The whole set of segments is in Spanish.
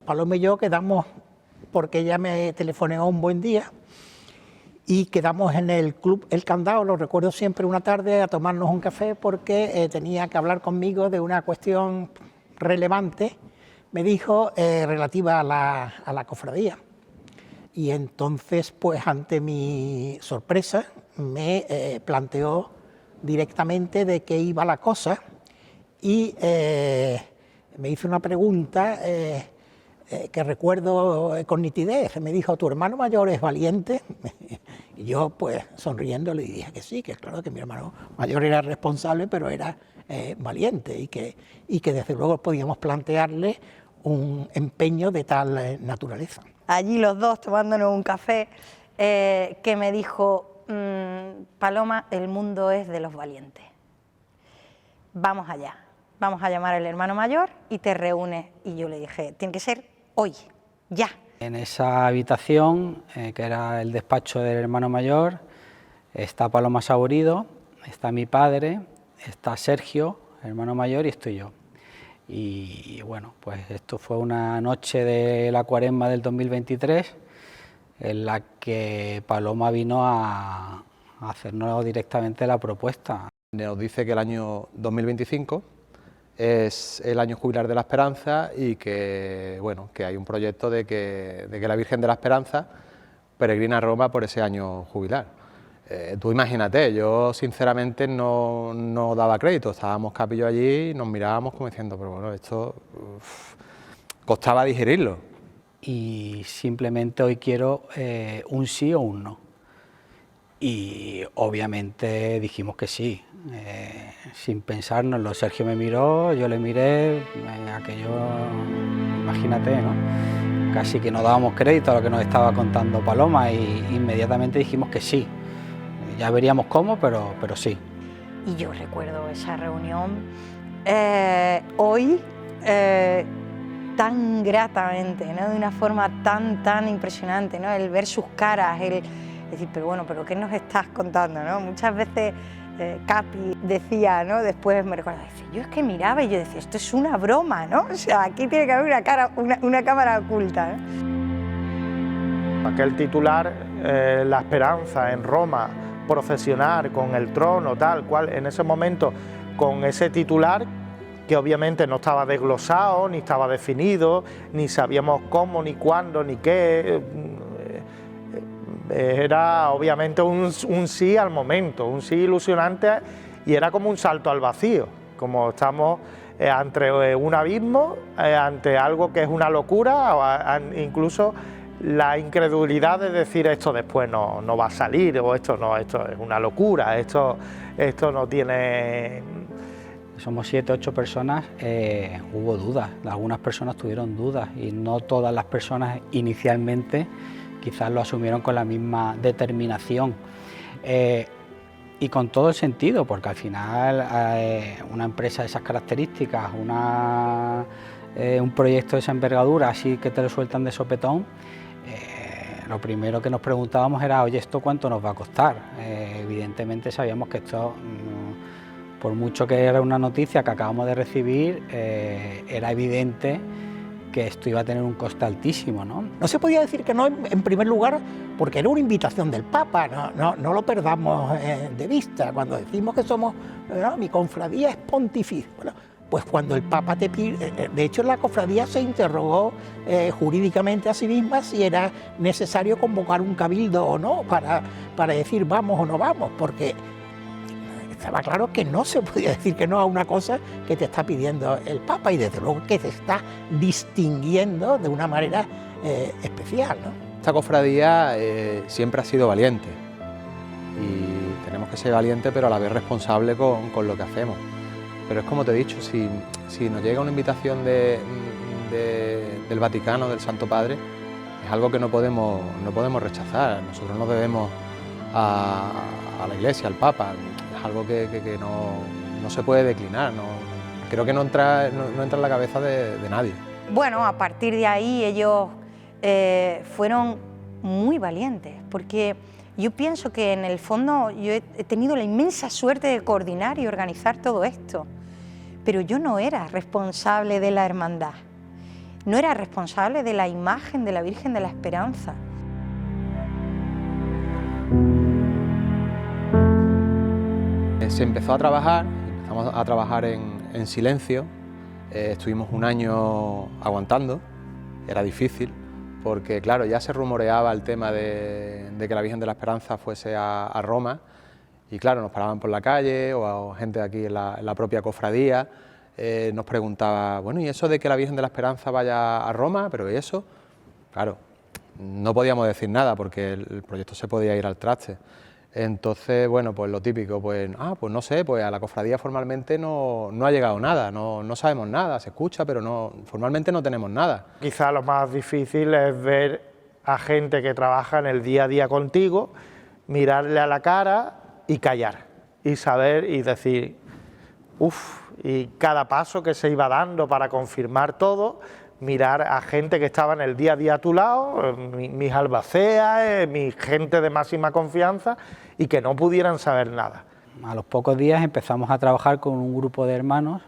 Paloma y yo quedamos, porque ella me telefoneó un buen día, y quedamos en el Club El Candado, lo recuerdo siempre, una tarde a tomarnos un café porque tenía que hablar conmigo de una cuestión relevante, me dijo, relativa a la cofradía. Y entonces, pues ante mi sorpresa, me planteó directamente de qué iba la cosa y me hizo una pregunta que recuerdo con nitidez. Me dijo, ¿tu hermano mayor es valiente? Y yo, pues, sonriendo, le dije que sí, que claro que mi hermano mayor era responsable, pero era valiente y que desde luego podíamos plantearle un empeño de tal naturaleza. Allí los dos tomándonos un café, que me dijo, Paloma, el mundo es de los valientes. Vamos allá, vamos a llamar al hermano mayor y te reúnes. Y yo le dije, tiene que ser hoy, ya. En esa habitación, que era el despacho del hermano mayor, está Paloma Saborido, está mi padre, está Sergio, hermano mayor, y estoy yo. Y bueno, pues esto fue una noche de la Cuaresma del 2023 en la que Paloma vino a hacernos directamente la propuesta. Nos dice que el año 2025 es el año jubilar de la Esperanza y que, bueno, que hay un proyecto de que la Virgen de la Esperanza peregrina a Roma por ese año jubilar. Tú imagínate, yo sinceramente no daba crédito, estábamos Capillo allí y nos mirábamos como diciendo, pero bueno, esto costaba digerirlo. Y simplemente hoy quiero un sí o un no. Y obviamente dijimos que sí, sin pensárnoslo. Sergio me miró, yo le miré, aquello, imagínate, ¿no? Casi que no dábamos crédito a lo que nos estaba contando Paloma y inmediatamente dijimos que sí. Ya veríamos cómo, pero sí. Y yo recuerdo esa reunión hoy tan gratamente, ¿no? De una forma tan impresionante, ¿no? El ver sus caras, el decir, pero bueno, ¿pero qué nos estás contando, no? Muchas veces Capi decía, ¿no? Después me recuerdo, dice, yo es que miraba y yo decía, esto es una broma, ¿no? O sea, aquí tiene que haber una cámara oculta, ¿no? Aquel titular, La Esperanza en Roma, procesionar con el trono, tal cual, en ese momento, con ese titular que obviamente no estaba desglosado, ni estaba definido, ni sabíamos cómo, ni cuándo, ni qué, era obviamente un sí al momento, un sí ilusionante, y era como un salto al vacío, como estamos ante un abismo, ante algo que es una locura, o incluso la incredulidad de decir esto después no va a salir, o esto es una locura, esto no tiene... Somos 7 o 8 personas, hubo dudas, algunas personas tuvieron dudas y no todas las personas inicialmente quizás lo asumieron con la misma determinación y con todo el sentido, porque al final una empresa de esas características, un proyecto de esa envergadura, así que te lo sueltan de sopetón, lo primero que nos preguntábamos era, oye, ¿esto cuánto nos va a costar? Evidentemente sabíamos que esto, por mucho que era una noticia que acabamos de recibir, era evidente que esto iba a tener un coste altísimo, ¿no? No se podía decir que no, en primer lugar, porque era una invitación del Papa, no lo perdamos de vista. Cuando decimos que somos, ¿no? Mi cofradía es pontificia. Bueno, pues cuando el Papa te pide, de hecho la cofradía se interrogó jurídicamente a sí misma si era necesario convocar un cabildo o no para decir vamos o no vamos, porque estaba claro que no se podía decir que no a una cosa que te está pidiendo el Papa y desde luego que te está distinguiendo de una manera especial, ¿no? Esta cofradía siempre ha sido valiente y tenemos que ser valientes pero a la vez responsable con lo que hacemos. Pero es como te he dicho, si nos llega una invitación del Vaticano, del Santo Padre, es algo que no podemos rechazar. Nosotros nos debemos a la Iglesia, al Papa. Es algo que no se puede declinar, creo que no entra en la cabeza de nadie. Bueno, a partir de ahí ellos fueron muy valientes, porque yo pienso que en el fondo yo he tenido la inmensa suerte de coordinar y organizar todo esto, pero yo no era responsable de la hermandad. no era responsable de la imagen de la Virgen de la Esperanza. Se empezó a trabajar, empezamos a trabajar en silencio, estuvimos un año aguantando, era difícil, porque claro, ya se rumoreaba el tema de que la Virgen de la Esperanza fuese a Roma, y claro, nos paraban por la calle, o gente aquí en la propia cofradía, nos preguntaba, bueno, ¿y eso de que la Virgen de la Esperanza vaya a Roma? ¿Pero y eso? Claro, no podíamos decir nada, porque el proyecto se podía ir al traste. Entonces, bueno, pues lo típico, pues no sé, pues a la cofradía formalmente no ha llegado nada, no sabemos nada, se escucha, pero formalmente no tenemos nada. Quizá lo más difícil es ver a gente que trabaja en el día a día contigo, mirarle a la cara y callar, y saber y decir, uff, y cada paso que se iba dando para confirmar todo, mirar a gente que estaba en el día a día a tu lado, mis albaceas, mi gente de máxima confianza, y que no pudieran saber nada. A los pocos días empezamos a trabajar con un grupo de hermanos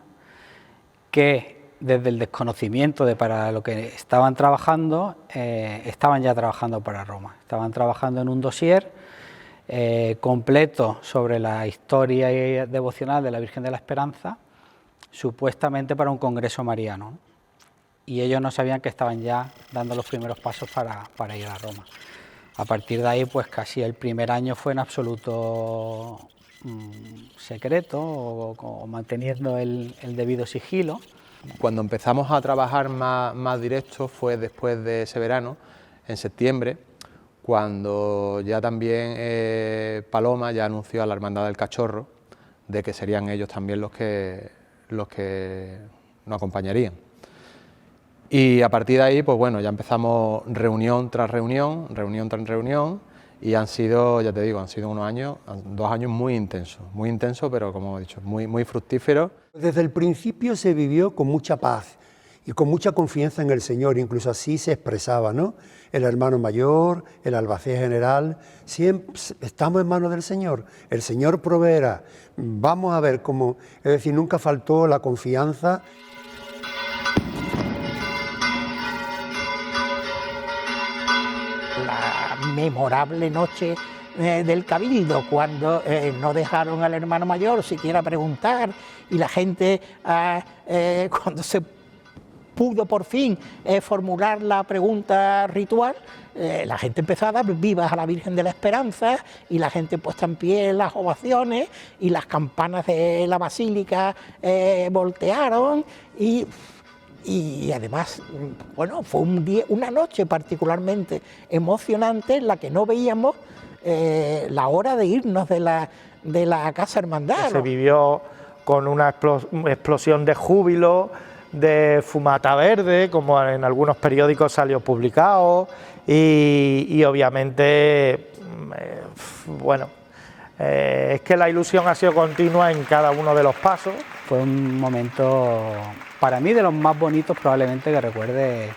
que desde el desconocimiento de para lo que estaban trabajando, estaban ya trabajando para Roma. Estaban trabajando en un dossier completo sobre la historia devocional de la Virgen de la Esperanza, supuestamente para un congreso mariano, ¿no? Y ellos no sabían que estaban ya dando los primeros pasos para ir a Roma. A partir de ahí, pues casi el primer año fue en absoluto secreto o manteniendo el debido sigilo. Cuando empezamos a trabajar más directo fue después de ese verano, en septiembre, cuando ya también Paloma ya anunció a la Hermandad del Cachorro de que serían ellos también los que nos acompañarían. Y a partir de ahí, pues bueno, ya empezamos reunión tras reunión, y han sido, ya te digo, han sido 2 años muy intensos, pero como he dicho, muy fructíferos. Desde el principio se vivió con mucha paz y con mucha confianza en el Señor, incluso así se expresaba, ¿no? El hermano mayor, el albacea general, siempre estamos en manos del Señor, el Señor proveerá, vamos a ver cómo, es decir, nunca faltó la confianza. La memorable noche del Cabildo, cuando no dejaron al hermano mayor siquiera preguntar, y la gente, cuando se pudo por fin formular la pregunta ritual, la gente empezó a dar vivas a la Virgen de la Esperanza, y la gente puesta en pie en las ovaciones, y las campanas de la basílica voltearon, y además, bueno, fue una noche particularmente emocionante en la que no veíamos la hora de irnos de la Casa Hermandad. Se vivió con una explosión de júbilo, de fumata verde, como en algunos periódicos salió publicado, y obviamente, bueno, es que la ilusión ha sido continua en cada uno de los pasos. Fue un momento, para mí, de los más bonitos probablemente que recuerde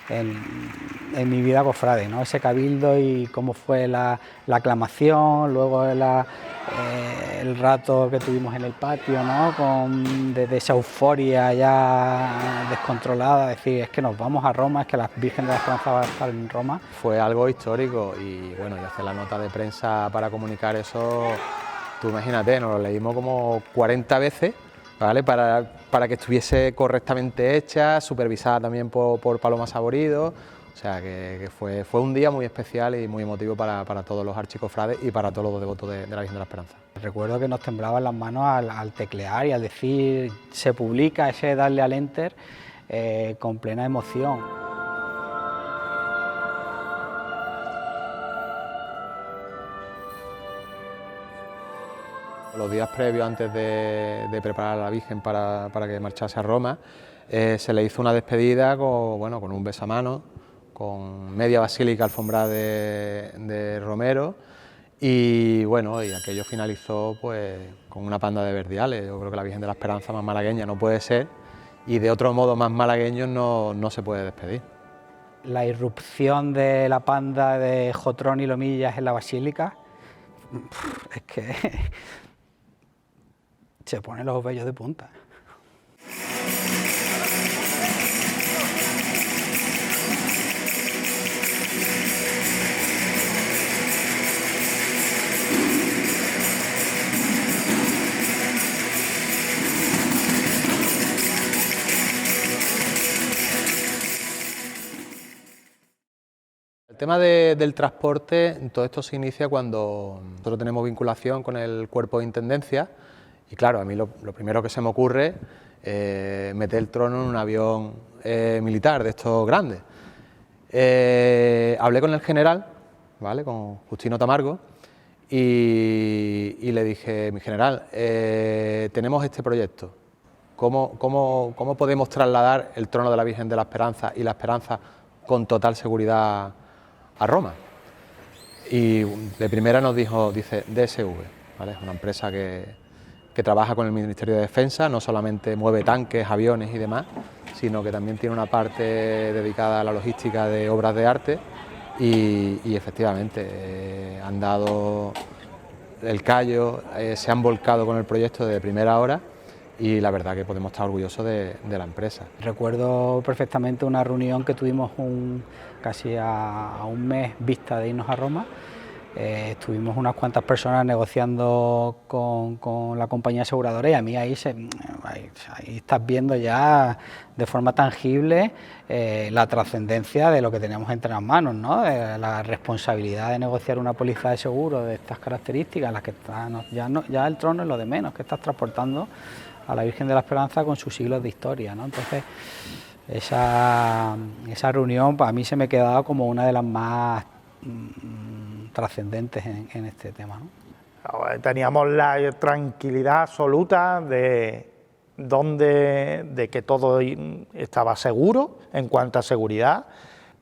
en mi vida cofrade, ¿no? Ese cabildo y cómo fue la aclamación, luego el rato que tuvimos en el patio, ¿no? De esa euforia ya descontrolada, decir, es que nos vamos a Roma, es que la Virgen de la Esperanza va a estar en Roma. Fue algo histórico, y bueno, y hacer la nota de prensa para comunicar eso, tú imagínate, nos lo leímos como 40 veces, ¿vale? Para que estuviese correctamente hecha, supervisada también por Paloma Saborido. O sea que fue un día muy especial y muy emotivo para todos los archicofrades y para todos los devotos de la Virgen de la Esperanza. Recuerdo que nos temblaban las manos al teclear y al decir, se publica, ese darle al enter con plena emoción. Los días previos, antes de preparar a la Virgen para que marchase a Roma, se le hizo una despedida con un besamano, con media basílica alfombrada de romero, y bueno, y aquello finalizó pues con una panda de verdiales. Yo creo que la Virgen de la Esperanza más malagueña no puede ser, y de otro modo más malagueño no se puede despedir. La irrupción de la panda de Jotrón y Lomillas en la basílica, es que se ponen los vellos de punta. El tema del transporte, todo esto se inicia cuando nosotros tenemos vinculación con el cuerpo de intendencia y claro, a mí lo primero que se me ocurre es meter el trono en un avión militar de estos grandes. Hablé con el general, ¿vale?, con Justino Tamargo, y le dije, mi general, tenemos este proyecto, ¿cómo podemos trasladar el trono de la Virgen de la Esperanza y la Esperanza con total seguridad a Roma? Y de primera nos dijo, dice, DSV, ¿vale?, es una empresa que trabaja con el Ministerio de Defensa, no solamente mueve tanques, aviones y demás, sino que también tiene una parte dedicada a la logística de obras de arte y efectivamente han dado el callo, se han volcado con el proyecto de primera hora y la verdad que podemos estar orgullosos de la empresa. Recuerdo perfectamente una reunión que tuvimos casi a un mes vista de irnos a Roma. Estuvimos unas cuantas personas negociando con la compañía aseguradora y a mí ahí estás viendo ya de forma tangible la trascendencia de lo que teníamos entre las manos, ¿no? La responsabilidad de negociar una póliza de seguro de estas características, en las que ya el trono es lo de menos, que estás transportando a la Virgen de la Esperanza con sus siglos de historia, ¿no? Entonces esa reunión para mí se me ha quedado como una de las más trascendentes en este tema, ¿no? Teníamos la tranquilidad absoluta de que todo estaba seguro en cuanto a seguridad.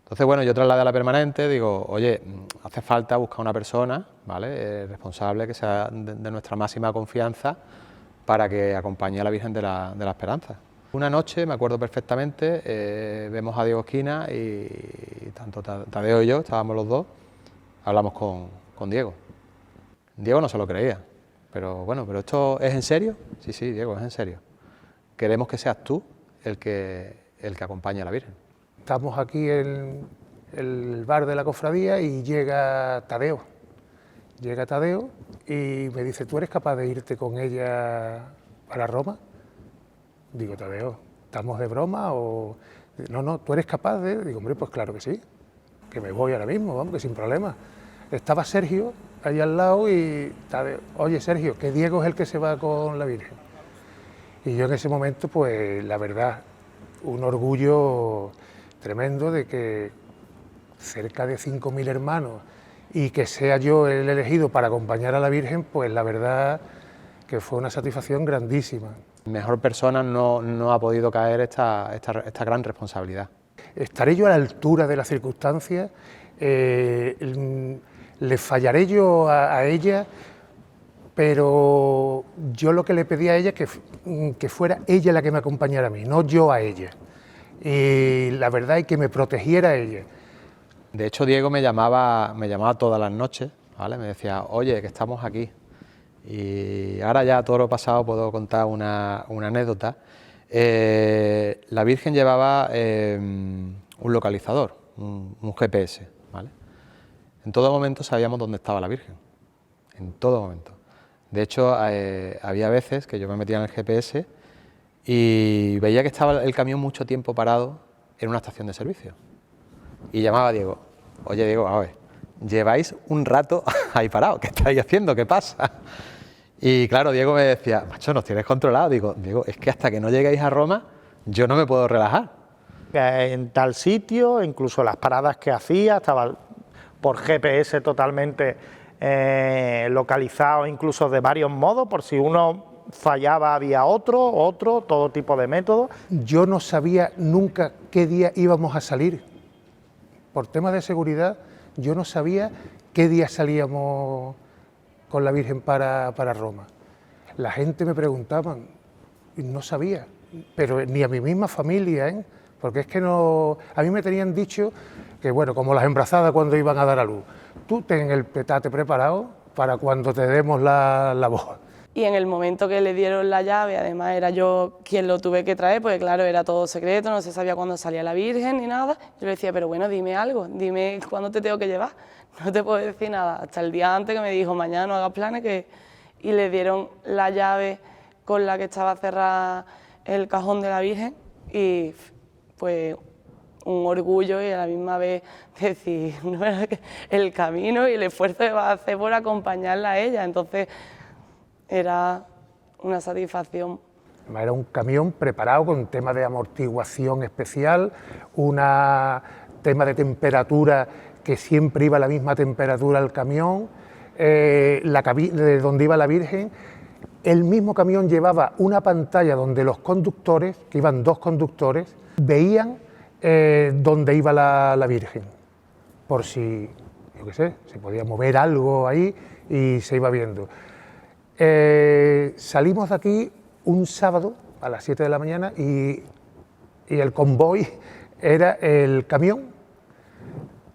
Entonces, bueno, yo trasladé a la permanente, digo, oye, hace falta buscar una persona, ¿vale?, responsable, que sea de nuestra máxima confianza, para que acompañe a la Virgen de la Esperanza. Una noche, me acuerdo perfectamente, vemos a Diego Esquina y tanto Tadeo y yo, estábamos los dos, hablamos con Diego. Diego no se lo creía, pero bueno, ¿pero esto es en serio? Sí, sí, Diego, es en serio. Queremos que seas tú el que acompañe a la Virgen. Estamos aquí en el bar de la cofradía y llega Tadeo. Llega Tadeo y me dice, ¿tú eres capaz de irte con ella para Roma? Digo, Tadeo, ¿estamos de broma o...? No, ¿tú eres capaz de...? Digo, hombre, pues claro que sí, que me voy ahora mismo, vamos, que sin problema. Estaba Sergio ahí al lado y Tadeo, oye Sergio, que Diego es el que se va con la Virgen. Y yo en ese momento, pues la verdad, un orgullo tremendo de que cerca de 5.000 hermanos y que sea yo el elegido para acompañar a la Virgen, pues la verdad que fue una satisfacción grandísima. Mejor persona no ha podido caer esta gran responsabilidad. ¿Estaré yo a la altura de las circunstancias? ¿Le fallaré yo a ella? Pero yo lo que le pedí a ella es que fuera ella la que me acompañara a mí, no yo a ella. Y la verdad es que me protegiera a ella. De hecho, Diego me llamaba todas las noches, ¿vale? Me decía, oye, que estamos aquí. Y ahora ya todo lo pasado puedo contar una anécdota. La Virgen llevaba un localizador, un GPS, ¿vale? En todo momento sabíamos dónde estaba la Virgen, en todo momento. De hecho, había veces que yo me metía en el GPS y veía que estaba el camión mucho tiempo parado en una estación de servicio. Y llamaba a Diego, oye Diego, a ver, lleváis un rato ahí parado, ¿qué estáis haciendo? ¿Qué pasa? Y claro, Diego me decía, macho, nos tienes controlado. Digo, es que hasta que no lleguéis a Roma, yo no me puedo relajar. En tal sitio, incluso las paradas que hacía, estaba por GPS totalmente localizado, incluso de varios modos, por si uno fallaba había otro, todo tipo de métodos. Yo no sabía nunca qué día íbamos a salir. Por temas de seguridad, yo no sabía qué día salíamos con la Virgen para Roma. La gente me preguntaba, y no sabía, pero ni a mi misma familia, ¿eh? Porque es que no... A mí me tenían dicho que, bueno, como las embarazadas cuando iban a dar a luz, tú ten el petate preparado para cuando te demos la voz. Y en el momento que le dieron la llave, además era yo quien lo tuve que traer, porque claro, era todo secreto, no se sabía cuándo salía la Virgen ni nada. Yo le decía, pero bueno, dime algo, dime cuándo te tengo que llevar. No te puedo decir nada. Hasta el día antes que me dijo, mañana no hagas planes, y le dieron la llave con la que estaba cerrada el cajón de la Virgen y pues un orgullo y a la misma vez decir, no, el camino y el esfuerzo que vas a hacer por acompañarla a ella. Entonces era una satisfacción. Era un camión preparado con tema de amortiguación especial, un tema de temperatura que siempre iba a la misma temperatura al camión, de donde iba la Virgen. El mismo camión llevaba una pantalla donde los conductores, que iban 2 conductores, veían dónde iba la Virgen, por si, yo qué sé, se podía mover algo ahí y se iba viendo. Salimos de aquí un sábado a las 7 de la mañana y el convoy era el camión,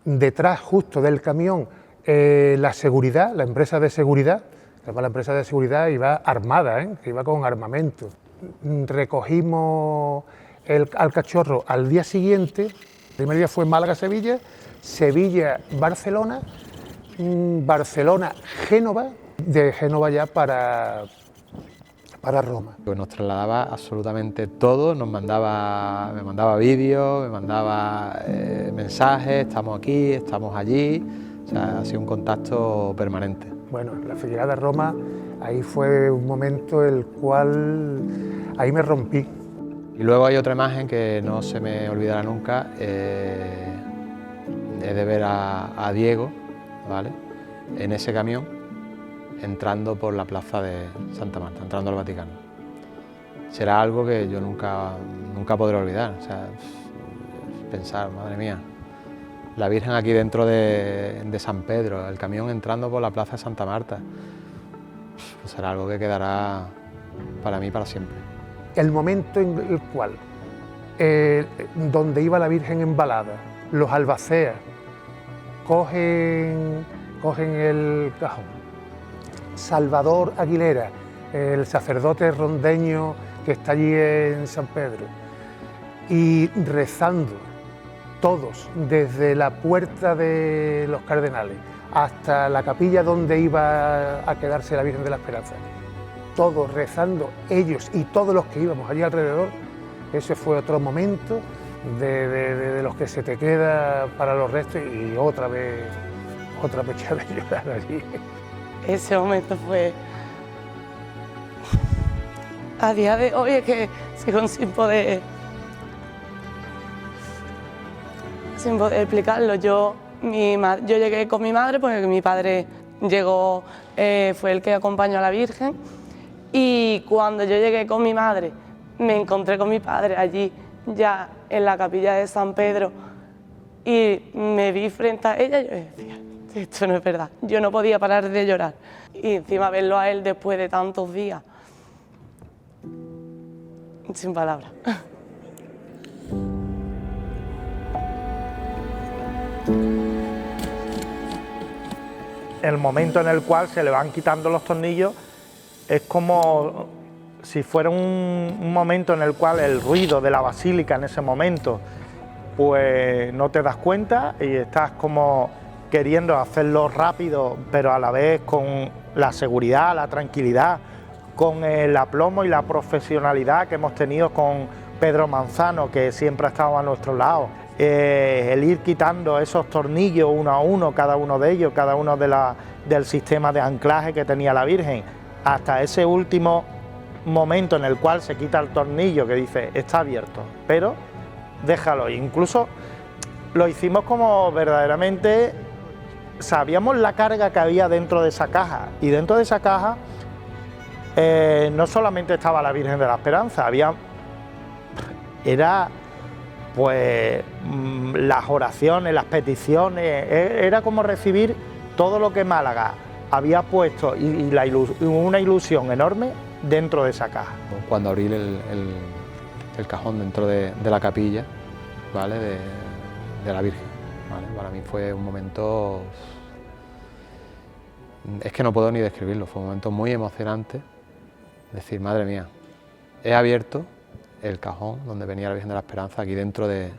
detrás justo del camión la seguridad, la empresa de seguridad. Además, la empresa de seguridad iba armada, que iba con armamento. Recogimos al cachorro al día siguiente. El primer día fue Málaga-Sevilla, Sevilla-Barcelona, Barcelona-Génova, de Génova ya para Roma. Pues nos trasladaba absolutamente todo, me mandaba vídeos, me mandaba mensajes, estamos aquí, estamos allí, o sea, ha sido un contacto permanente. Bueno, la llegada a Roma, ahí fue un momento el cual, ahí me rompí. Y luego hay otra imagen que no se me olvidará nunca, es de ver a Diego, ¿vale?, en ese camión, entrando por la plaza de Santa Marta, entrando al Vaticano. Será algo que yo nunca podré olvidar, o sea, pensar, madre mía, la Virgen aquí dentro de San Pedro, el camión entrando por la plaza de Santa Marta, pues será algo que quedará para mí para siempre. El momento en el cual, donde iba la Virgen embalada, los albaceas cogen el cajón, Salvador Aguilera, el sacerdote rondeño que está allí en San Pedro, y rezando todos, desde la puerta de los Cardenales hasta la capilla donde iba a quedarse la Virgen de la Esperanza, todos rezando, ellos y todos los que íbamos allí alrededor. Ese fue otro momento de los que se te queda para los restos, y otra vez echar de llorar allí. Ese momento fue, a día de hoy es que sigo sin poder explicarlo. Yo llegué con mi madre porque mi padre llegó, fue el que acompañó a la Virgen, y cuando yo llegué con mi madre me encontré con mi padre allí ya en la capilla de San Pedro y me vi frente a ella y yo decía, esto no es verdad. Yo no podía parar de llorar y encima verlo a él después de tantos días, sin palabras. El momento en el cual se le van quitando los tornillos es como si fuera un momento en el cual el ruido de la basílica en ese momento, pues no te das cuenta y estás como queriendo hacerlo rápido, pero a la vez con la seguridad, la tranquilidad, con el aplomo y la profesionalidad que hemos tenido con Pedro Manzano, que siempre ha estado a nuestro lado. El ir quitando esos tornillos uno a uno, cada uno de ellos, cada uno del sistema de anclaje que tenía la Virgen, hasta ese último momento en el cual se quita el tornillo que dice está abierto, pero déjalo. Incluso lo hicimos como verdaderamente sabíamos la carga que había dentro de esa caja, y dentro de esa caja no solamente estaba la Virgen de la Esperanza, era pues las oraciones, las peticiones, era como recibir todo lo que Málaga había puesto y una ilusión enorme dentro de esa caja. Cuando abrí el cajón dentro de la capilla, ¿vale?, de la Virgen, ¿vale?, para mí fue un momento, es que no puedo ni describirlo, fue un momento muy emocionante, decir, madre mía, he abierto el cajón donde venía la Virgen de la Esperanza aquí dentro de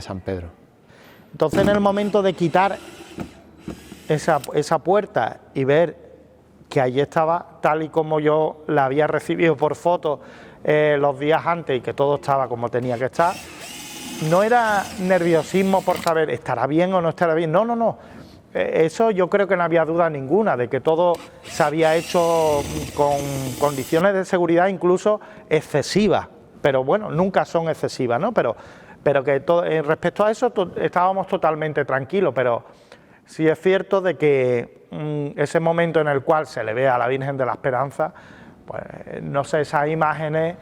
San Pedro. Entonces, en el momento de quitar esa puerta y ver que allí estaba tal y como yo la había recibido por foto los días antes y que todo estaba como tenía que estar, no era nerviosismo por saber estará bien o no estará bien, no, no, no. Eso yo creo que no había duda ninguna, de que todo se había hecho con condiciones de seguridad incluso excesivas, pero bueno, nunca son excesivas, ¿no? Pero que respecto a eso estábamos totalmente tranquilos, pero sí es cierto de que ese momento en el cual se le ve a la Virgen de la Esperanza, pues no sé, esas imágenes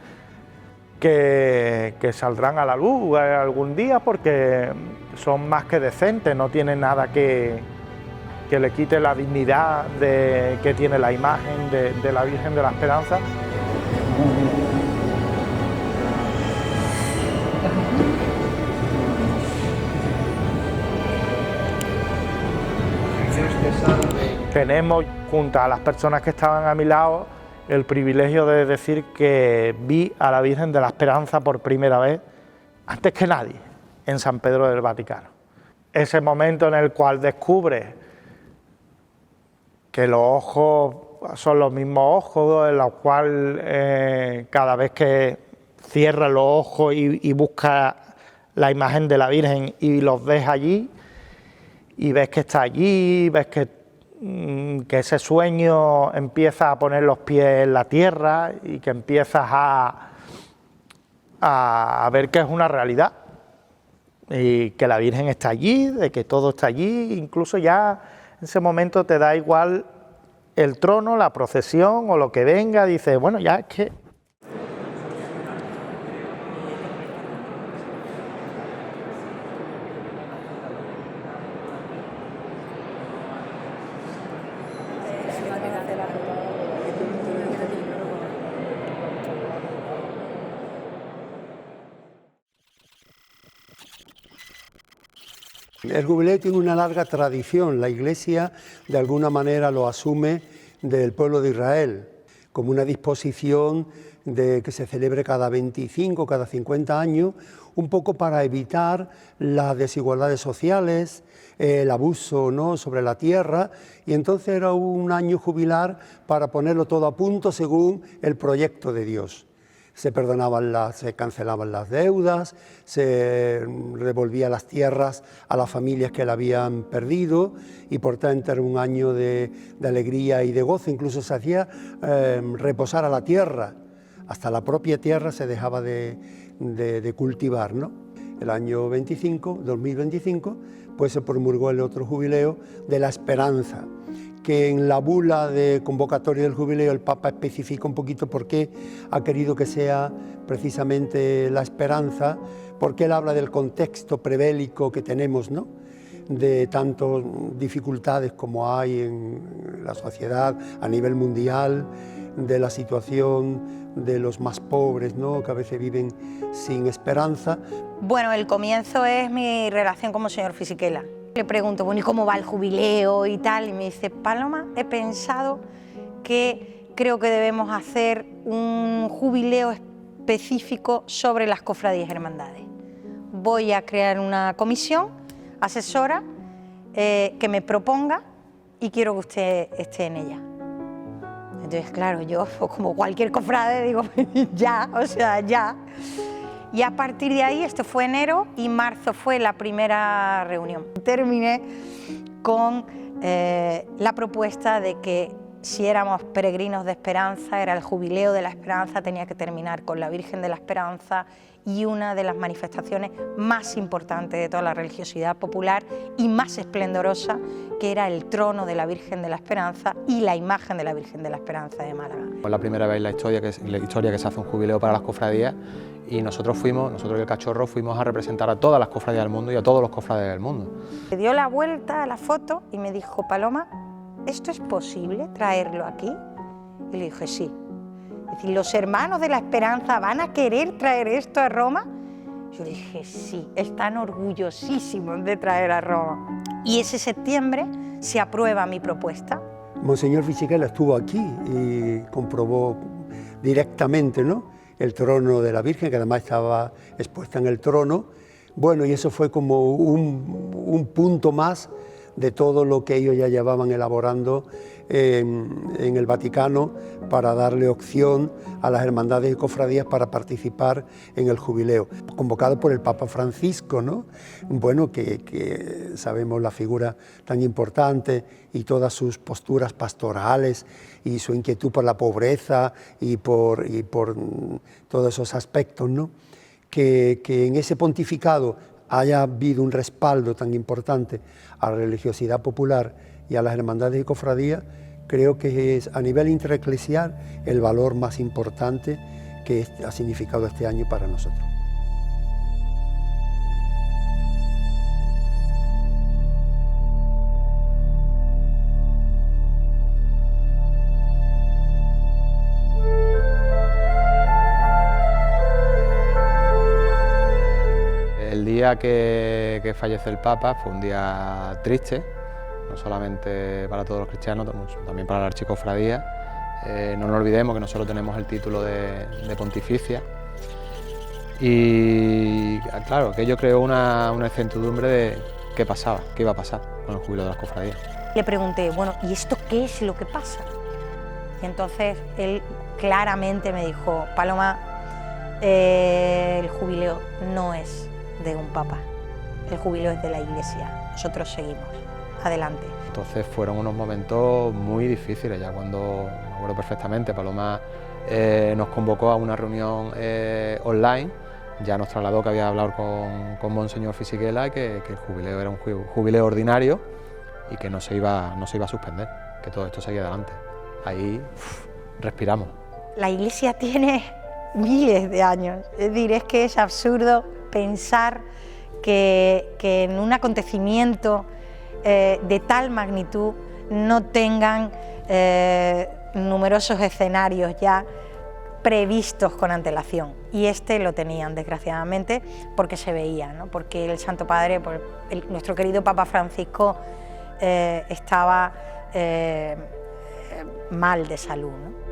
que saldrán a la luz algún día porque son más que decentes, no tienen nada que le quite la dignidad que tiene la imagen de la Virgen de la Esperanza. Tenemos, junto a las personas que estaban a mi lado, el privilegio de decir que vi a la Virgen de la Esperanza por primera vez, antes que nadie, en San Pedro del Vaticano. Ese momento en el cual descubre que los ojos son los mismos ojos, en los cuales cada vez que cierra los ojos y busca la imagen de la Virgen y los ves allí, y ves que está allí, ves que ese sueño empieza a poner los pies en la tierra y que empiezas a ver que es una realidad y que la Virgen está allí, de que todo está allí, incluso ya en ese momento te da igual el trono, la procesión o lo que venga, dices, bueno, ya es que... El jubileo tiene una larga tradición. La Iglesia de alguna manera lo asume del pueblo de Israel como una disposición de que se celebre cada 25, cada 50 años, un poco para evitar las desigualdades sociales, el abuso, ¿no?, sobre la tierra, y entonces era un año jubilar para ponerlo todo a punto según el proyecto de Dios. Se cancelaban las deudas, se devolvían las tierras a las familias que la habían perdido y por tanto era un año de alegría y de gozo. Incluso se hacía reposar a la tierra, hasta la propia tierra se dejaba de cultivar, ¿no? El año 2025, pues se promulgó el otro jubileo de la esperanza, que en la bula de convocatoria del jubileo el Papa especifica un poquito por qué ha querido que sea precisamente la esperanza, porque él habla del contexto prebélico que tenemos, ¿no?, de tantas dificultades como hay en la sociedad a nivel mundial, de la situación de los más pobres, ¿no?, que a veces viven sin esperanza. Bueno, el comienzo es mi relación con Monseñor Fisichella. Le pregunto, bueno, ¿y cómo va el jubileo y tal? Y me dice, Paloma, he pensado que creo que debemos hacer un jubileo específico sobre las cofradías y hermandades. Voy a crear una comisión asesora que me proponga y quiero que usted esté en ella. Entonces, claro, yo, como cualquier cofrade, digo, ya, o sea, ya. Y a partir de ahí, esto fue enero y marzo fue la primera reunión. Terminé con la propuesta de que si éramos peregrinos de esperanza, era el jubileo de la esperanza, tenía que terminar con la Virgen de la Esperanza y una de las manifestaciones más importantes de toda la religiosidad popular y más esplendorosa, que era el trono de la Virgen de la Esperanza y la imagen de la Virgen de la Esperanza de Málaga. Es la primera vez en la historia que se hace un jubileo para las cofradías y nosotros y el Cachorro fuimos a representar a todas las cofradías del mundo y a todos los cofrades del mundo. Se dio la vuelta a la foto y me dijo, Paloma, ¿esto es posible traerlo aquí? Y le dije, sí. Es decir, ¿los hermanos de la Esperanza van a querer traer esto a Roma? Yo le dije, sí, están orgullosísimos de traer a Roma. Y ese septiembre se aprueba mi propuesta. Monseñor Fisichella estuvo aquí y comprobó directamente, ¿no?, el trono de la Virgen, que además estaba expuesta en el trono. Bueno, y eso fue como un punto más de todo lo que ellos ya llevaban elaborando en el Vaticano para darle opción a las hermandades y cofradías para participar en el jubileo, convocado por el Papa Francisco, ¿no? Bueno, que sabemos la figura tan importante y todas sus posturas pastorales y su inquietud por la pobreza y por todos esos aspectos, ¿no? Que en ese pontificado haya habido un respaldo tan importante a la religiosidad popular y a las hermandades y cofradías, creo que es a nivel intereclesial el valor más importante que ha significado este año para nosotros. El día que fallece el Papa fue un día triste, no solamente para todos los cristianos, también para la archicofradía. No nos olvidemos que nosotros tenemos el título de pontificia y claro, aquello creó una incertidumbre de qué pasaba, qué iba a pasar con el jubileo de las cofradías. Le pregunté, bueno, ¿y esto qué es lo que pasa? Y entonces él claramente me dijo, Paloma, el jubileo no es de un papa, el jubileo es de la Iglesia, nosotros seguimos, adelante. Entonces fueron unos momentos muy difíciles, ya cuando, me acuerdo perfectamente, Paloma nos convocó a una reunión online, ya nos trasladó que había hablado con Monseñor Fisichella, que el jubileo era un jubileo ordinario y que no se iba a suspender, que todo esto seguía adelante. Ahí respiramos. La Iglesia tiene miles de años, es decir, es que es absurdo pensar que en un acontecimiento de tal magnitud no tengan numerosos escenarios ya previstos con antelación, y este lo tenían desgraciadamente porque se veía, ¿no? Porque el Santo Padre, nuestro querido Papa Francisco estaba mal de salud, ¿no?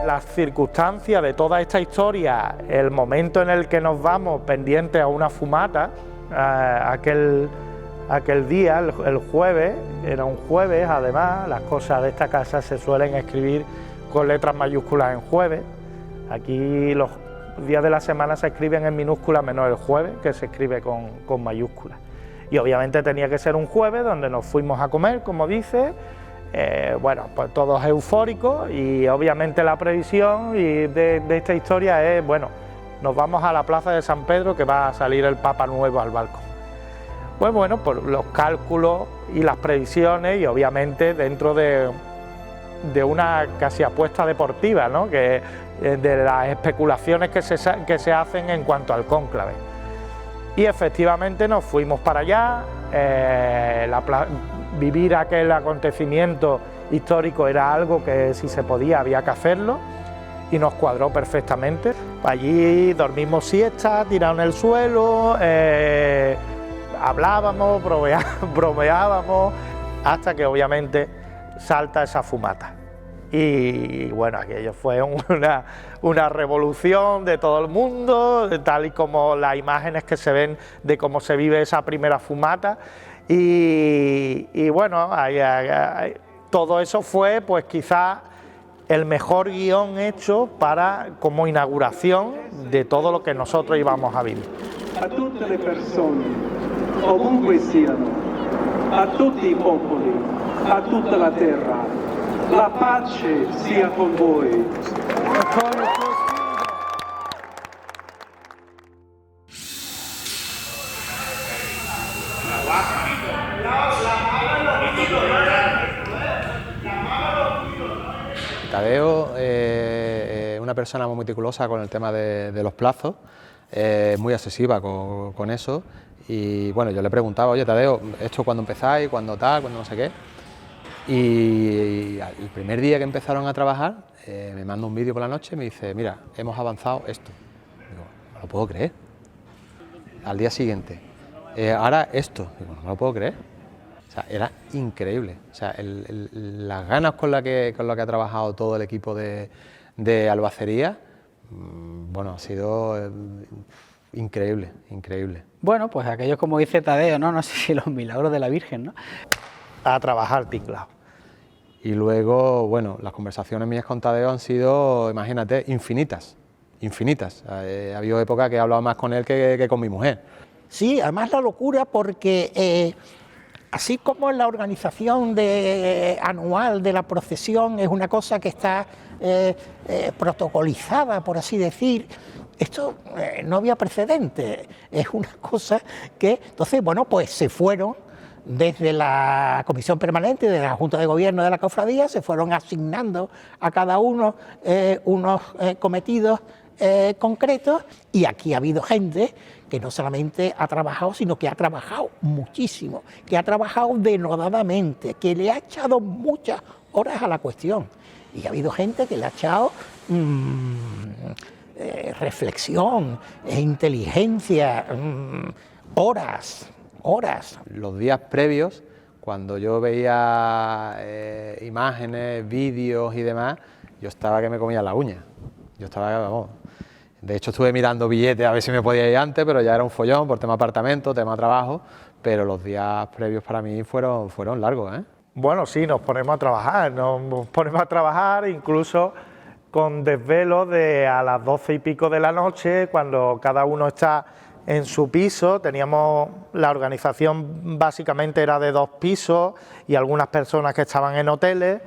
Las circunstancias de toda esta historia, el momento en el que nos vamos pendientes a una fumata, aquel día, el jueves, era un jueves, además, las cosas de esta casa se suelen escribir con letras mayúsculas en jueves. Aquí los días de la semana se escriben en minúsculas menos el jueves, que se escribe con mayúsculas. Y obviamente tenía que ser un jueves donde nos fuimos a comer, como dice. Bueno, pues todos eufóricos, y obviamente la previsión de esta historia es, bueno, nos vamos a la plaza de San Pedro, que va a salir el Papa nuevo al balcón. Pues bueno, por los cálculos y las previsiones, y obviamente dentro de una casi apuesta deportiva, ¿no? De las especulaciones que se hacen en cuanto al cónclave. Y efectivamente nos fuimos para allá. Vivir aquel acontecimiento histórico era algo que, si se podía, había que hacerlo, y nos cuadró perfectamente. Allí dormimos siesta, tirados en el suelo, hablábamos, bromeábamos, hasta que obviamente salta esa fumata. Y bueno, aquello fue una revolución de todo el mundo, tal y como las imágenes que se ven de cómo se vive esa primera fumata. Y bueno, todo eso fue pues quizá el mejor guión hecho como inauguración de todo lo que nosotros íbamos a vivir. A tutte le persone, ovunque siano, a tutti i popoli, a tutta la terra, la pace sia con voi. Tadeo es una persona muy meticulosa con el tema de los plazos, muy obsesiva con eso, y bueno, yo le preguntaba, oye Tadeo, ¿esto cuándo empezáis, cuándo tal, cuándo no sé qué? Y el primer día que empezaron a trabajar, me manda un vídeo por la noche y me dice, mira, hemos avanzado esto. Digo, no lo puedo creer. Al día siguiente, ahora esto. Digo, no me lo puedo creer. O sea, era increíble. O sea, las ganas con la que ha trabajado todo el equipo de albacería, bueno, ha sido Increíble, increíble. Bueno, pues aquellos, como dice Tadeo, no sé si los milagros de la Virgen, ¿no? A trabajar tinglao. Y luego, bueno, las conversaciones mías con Tadeo han sido, imagínate, infinitas, infinitas. Ha habido épocas que he hablado más con él que con mi mujer. Sí, además la locura porque así como la organización anual de la procesión es una cosa que está protocolizada, por así decir, esto no había precedente, es una cosa que, entonces, bueno, pues se fueron desde la Comisión Permanente de la Junta de Gobierno de la Cofradía, se fueron asignando a cada uno unos cometidos concretos, y aquí ha habido gente que no solamente ha trabajado, sino que ha trabajado muchísimo, que ha trabajado denodadamente, que le ha echado muchas horas a la cuestión. Y ha habido gente que le ha echado reflexión, inteligencia, horas. Los días previos, cuando yo veía imágenes, vídeos y demás, yo estaba que me comía la uña. Yo estaba, vamos, de hecho estuve mirando billetes a ver si me podía ir antes, pero ya era un follón por tema apartamento, tema trabajo, pero los días previos para mí fueron largos, ¿eh? Bueno, sí, nos ponemos a trabajar incluso con desvelos de a las 12 y pico de la noche, cuando cada uno está en su piso. La organización básicamente era de 2 pisos y algunas personas que estaban en hoteles,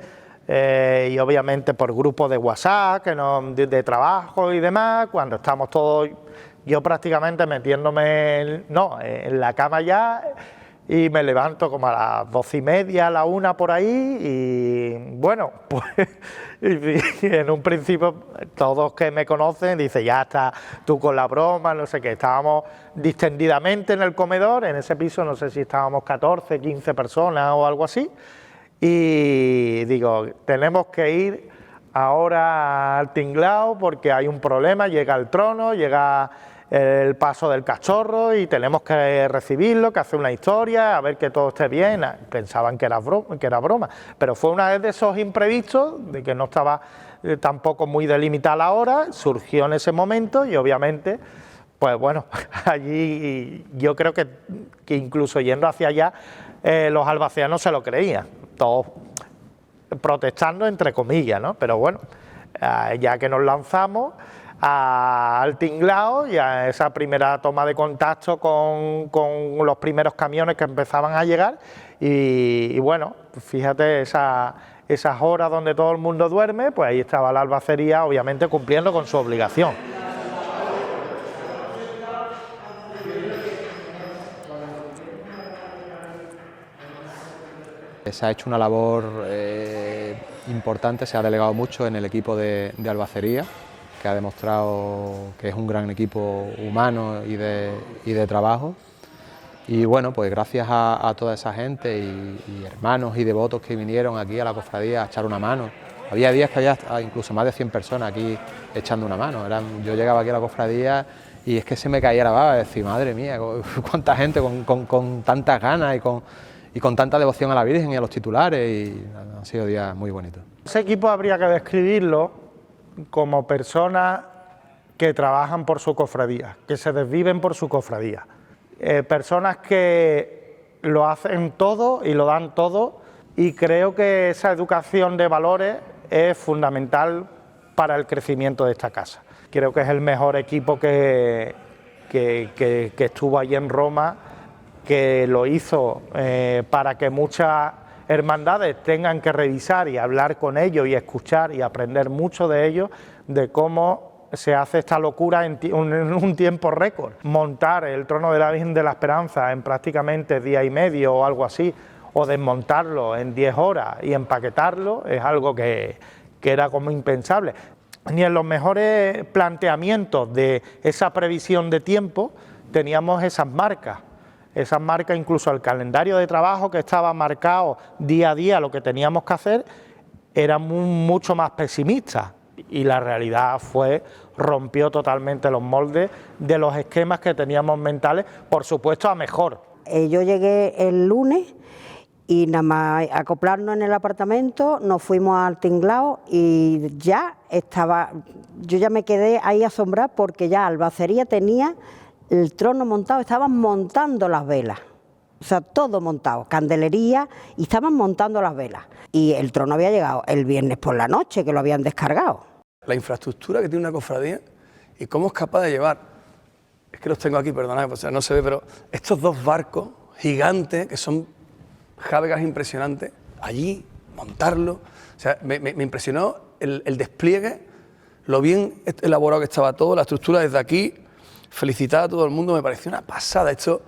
y obviamente por grupos de WhatsApp de trabajo y demás, cuando estamos todos, yo prácticamente metiéndome en la cama ya, y me levanto como a las 12:30, a la 1 por ahí, y bueno, pues en un principio todos que me conocen dicen, ya está tú con la broma, no sé qué. Estábamos distendidamente en el comedor, en ese piso no sé si estábamos 14, 15 personas o algo así, y digo, tenemos que ir ahora al tinglao porque hay un problema, llega el trono, llega el paso del cachorro y tenemos que recibirlo, que hacer una historia, a ver que todo esté bien. Pensaban que era broma, pero fue una vez de esos imprevistos, de que no estaba tampoco muy delimitada la hora, surgió en ese momento y obviamente, pues bueno, allí yo creo que incluso yendo hacia allá, los albaceanos se lo creían, todos protestando entre comillas, ¿no? Pero bueno, ya que nos lanzamos al tinglao y a esa primera toma de contacto con los primeros camiones que empezaban a llegar, y bueno, fíjate esas horas donde todo el mundo duerme, pues ahí estaba la albacería obviamente cumpliendo con su obligación. Se ha hecho una labor importante, se ha delegado mucho en el equipo de albacería, que ha demostrado que es un gran equipo humano y de trabajo. Y bueno, pues gracias a toda esa gente y hermanos y devotos que vinieron aquí a la cofradía a echar una mano. Había días que había incluso más de 100 personas aquí echando una mano. Yo llegaba aquí a la cofradía y es que se me caía la baba, decir, madre mía, cuánta gente con tantas ganas y con tanta devoción a la Virgen y a los titulares, y han sido días muy bonitos. Ese equipo habría que describirlo como personas que trabajan por su cofradía, que se desviven por su cofradía. Personas que lo hacen todo y lo dan todo, y creo que esa educación de valores es fundamental para el crecimiento de esta casa. Creo que es el mejor equipo que estuvo allí en Roma, que lo hizo para que muchas hermandades tengan que revisar y hablar con ellos y escuchar y aprender mucho de ellos, de cómo se hace esta locura en un tiempo récord. Montar el trono de la Virgen de la Esperanza en prácticamente día y medio o algo así, o desmontarlo en 10 horas y empaquetarlo, es algo que era como impensable. Ni en los mejores planteamientos de esa previsión de tiempo teníamos esas marcas incluso el calendario de trabajo que estaba marcado día a día, lo que teníamos que hacer, era mucho más pesimista, y la realidad rompió totalmente los moldes de los esquemas que teníamos mentales, por supuesto a mejor. Yo llegué el lunes y nada más acoplarnos en el apartamento, nos fuimos al tinglao y yo ya me quedé ahí asombrada porque ya Albacería tenía el trono montado, estaban montando las velas. O sea, todo montado, candelería, y estaban montando las velas. Y el trono había llegado el viernes por la noche, que lo habían descargado. La infraestructura que tiene una cofradía y cómo es capaz de llevar, es que los tengo aquí, perdonad, o sea, no se ve, pero estos dos barcos gigantes, que son jávegas impresionantes, allí, montarlo, o sea, me impresionó el despliegue, lo bien elaborado que estaba todo, la estructura desde aquí, felicitar a todo el mundo, me pareció una pasada. Esto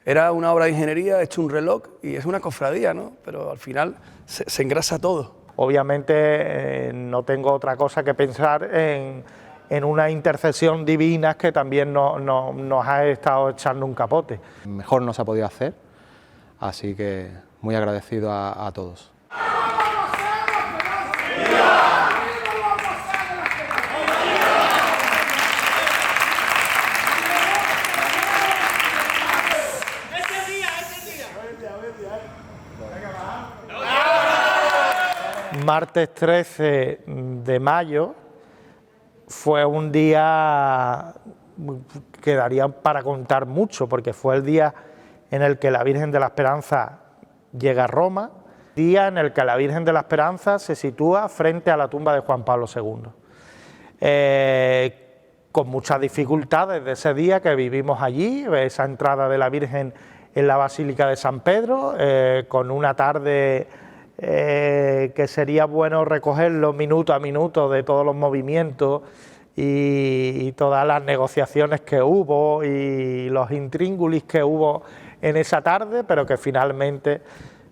era una obra de ingeniería, hecho un reloj y es una cofradía, ¿no? Pero al final se engrasa todo. Obviamente no tengo otra cosa que pensar en una intercesión divina que también nos ha estado echando un capote. Mejor no se ha podido hacer, así que muy agradecido a todos. Martes 13 de mayo fue un día que daría para contar mucho, porque fue el día en el que la Virgen de la Esperanza llega a Roma, día en el que la Virgen de la Esperanza se sitúa frente a la tumba de Juan Pablo II. Con muchas dificultades de ese día que vivimos allí, esa entrada de la Virgen en la Basílica de San Pedro, con una tarde que sería bueno recogerlo minuto a minuto de todos los movimientos y todas las negociaciones que hubo y los intríngulis que hubo en esa tarde, pero que finalmente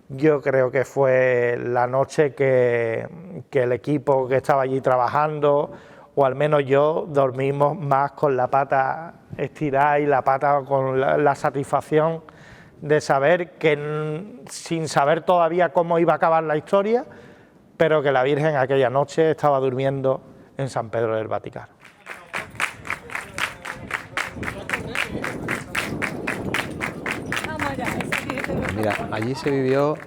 yo creo que fue la noche que el equipo que estaba allí trabajando, o al menos yo, dormimos más con la pata estirada y la pata con la satisfacción de saber que, sin saber todavía cómo iba a acabar la historia, pero que la Virgen aquella noche estaba durmiendo en San Pedro del Vaticano. Mira, allí se vivió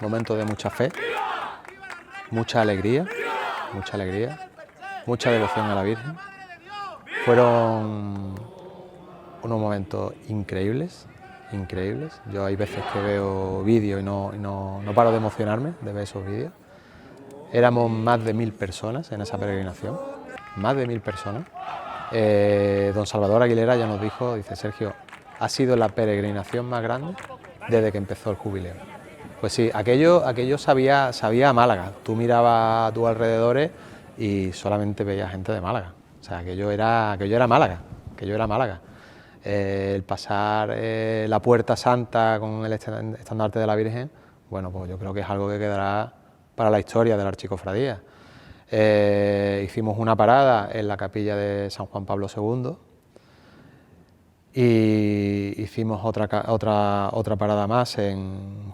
momentos de mucha fe, mucha alegría, mucha devoción a la Virgen. Fueron unos momentos increíbles. Yo hay veces que veo vídeos y no paro de emocionarme de ver esos vídeos. Éramos más de 1000 personas en esa peregrinación, más de 1000 personas. Don Salvador Aguilera ya nos dijo, dice: Sergio, ha sido la peregrinación más grande desde que empezó el jubileo. Pues sí, aquello sabía a Málaga. Tú mirabas a tus alrededores y solamente veías gente de Málaga. O sea, aquello era Málaga. El pasar la Puerta Santa con el estandarte de la Virgen, bueno, pues yo creo que es algo que quedará para la historia de la archicofradía. Hicimos una parada en la capilla de San Juan Pablo II y hicimos otra parada más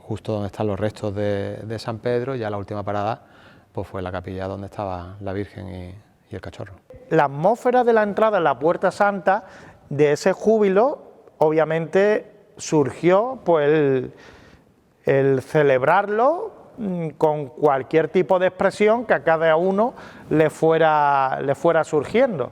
justo donde están los restos de San Pedro, y ya la última parada pues fue la capilla donde estaba la Virgen y el cachorro. La atmósfera de la entrada en la Puerta Santa, de ese júbilo, obviamente surgió pues el celebrarlo con cualquier tipo de expresión que a cada uno le fuera surgiendo.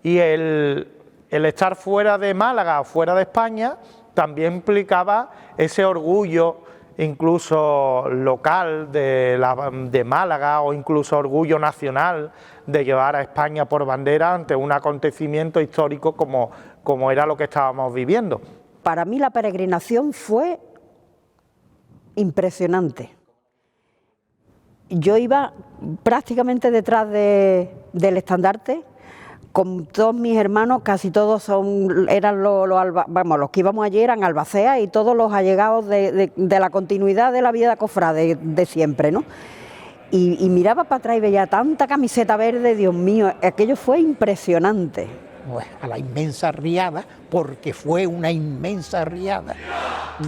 Y el estar fuera de Málaga o fuera de España también implicaba ese orgullo incluso local de Málaga, o incluso orgullo nacional de llevar a España por bandera ante un acontecimiento histórico como era lo que estábamos viviendo. Para mí la peregrinación fue impresionante. Yo iba prácticamente detrás del estandarte con todos mis hermanos, casi todos eran los que íbamos allí eran albaceas, y todos los allegados de la continuidad de la vida cofrade de siempre, ¿no? Y miraba para atrás y veía tanta camiseta verde, Dios mío, aquello fue impresionante. Pues a la inmensa riada, porque fue una inmensa riada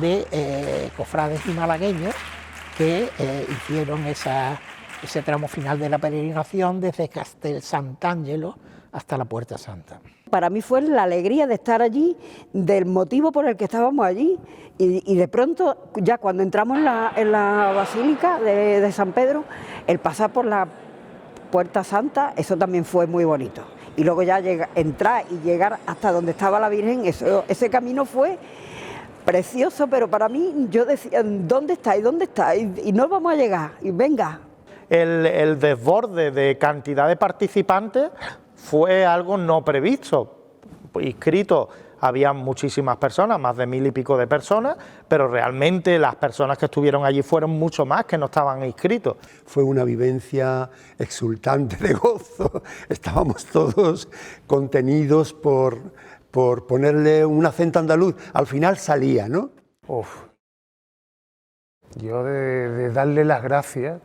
de cofrades y malagueños que hicieron ese tramo final de la peregrinación desde Castel Sant'Angelo hasta la Puerta Santa. Para mí fue la alegría de estar allí, del motivo por el que estábamos allí, y de pronto, ya cuando entramos en la Basílica de San Pedro, el pasar por la Puerta Santa, eso también fue muy bonito. y luego ya entrar y llegar hasta donde estaba la Virgen, ese camino fue precioso, pero para mí yo decía, ¿dónde está? ¿Y dónde está? Y no vamos a llegar, y venga. El desborde de cantidad de participantes fue algo no previsto. Inscritos había muchísimas personas, más de 1000 y pico de personas, pero realmente las personas que estuvieron allí fueron mucho más que no estaban inscritos. Fue una vivencia exultante de gozo, estábamos todos contenidos por ponerle un acento andaluz, al final salía, ¿no? Uf. Yo de darle las gracias,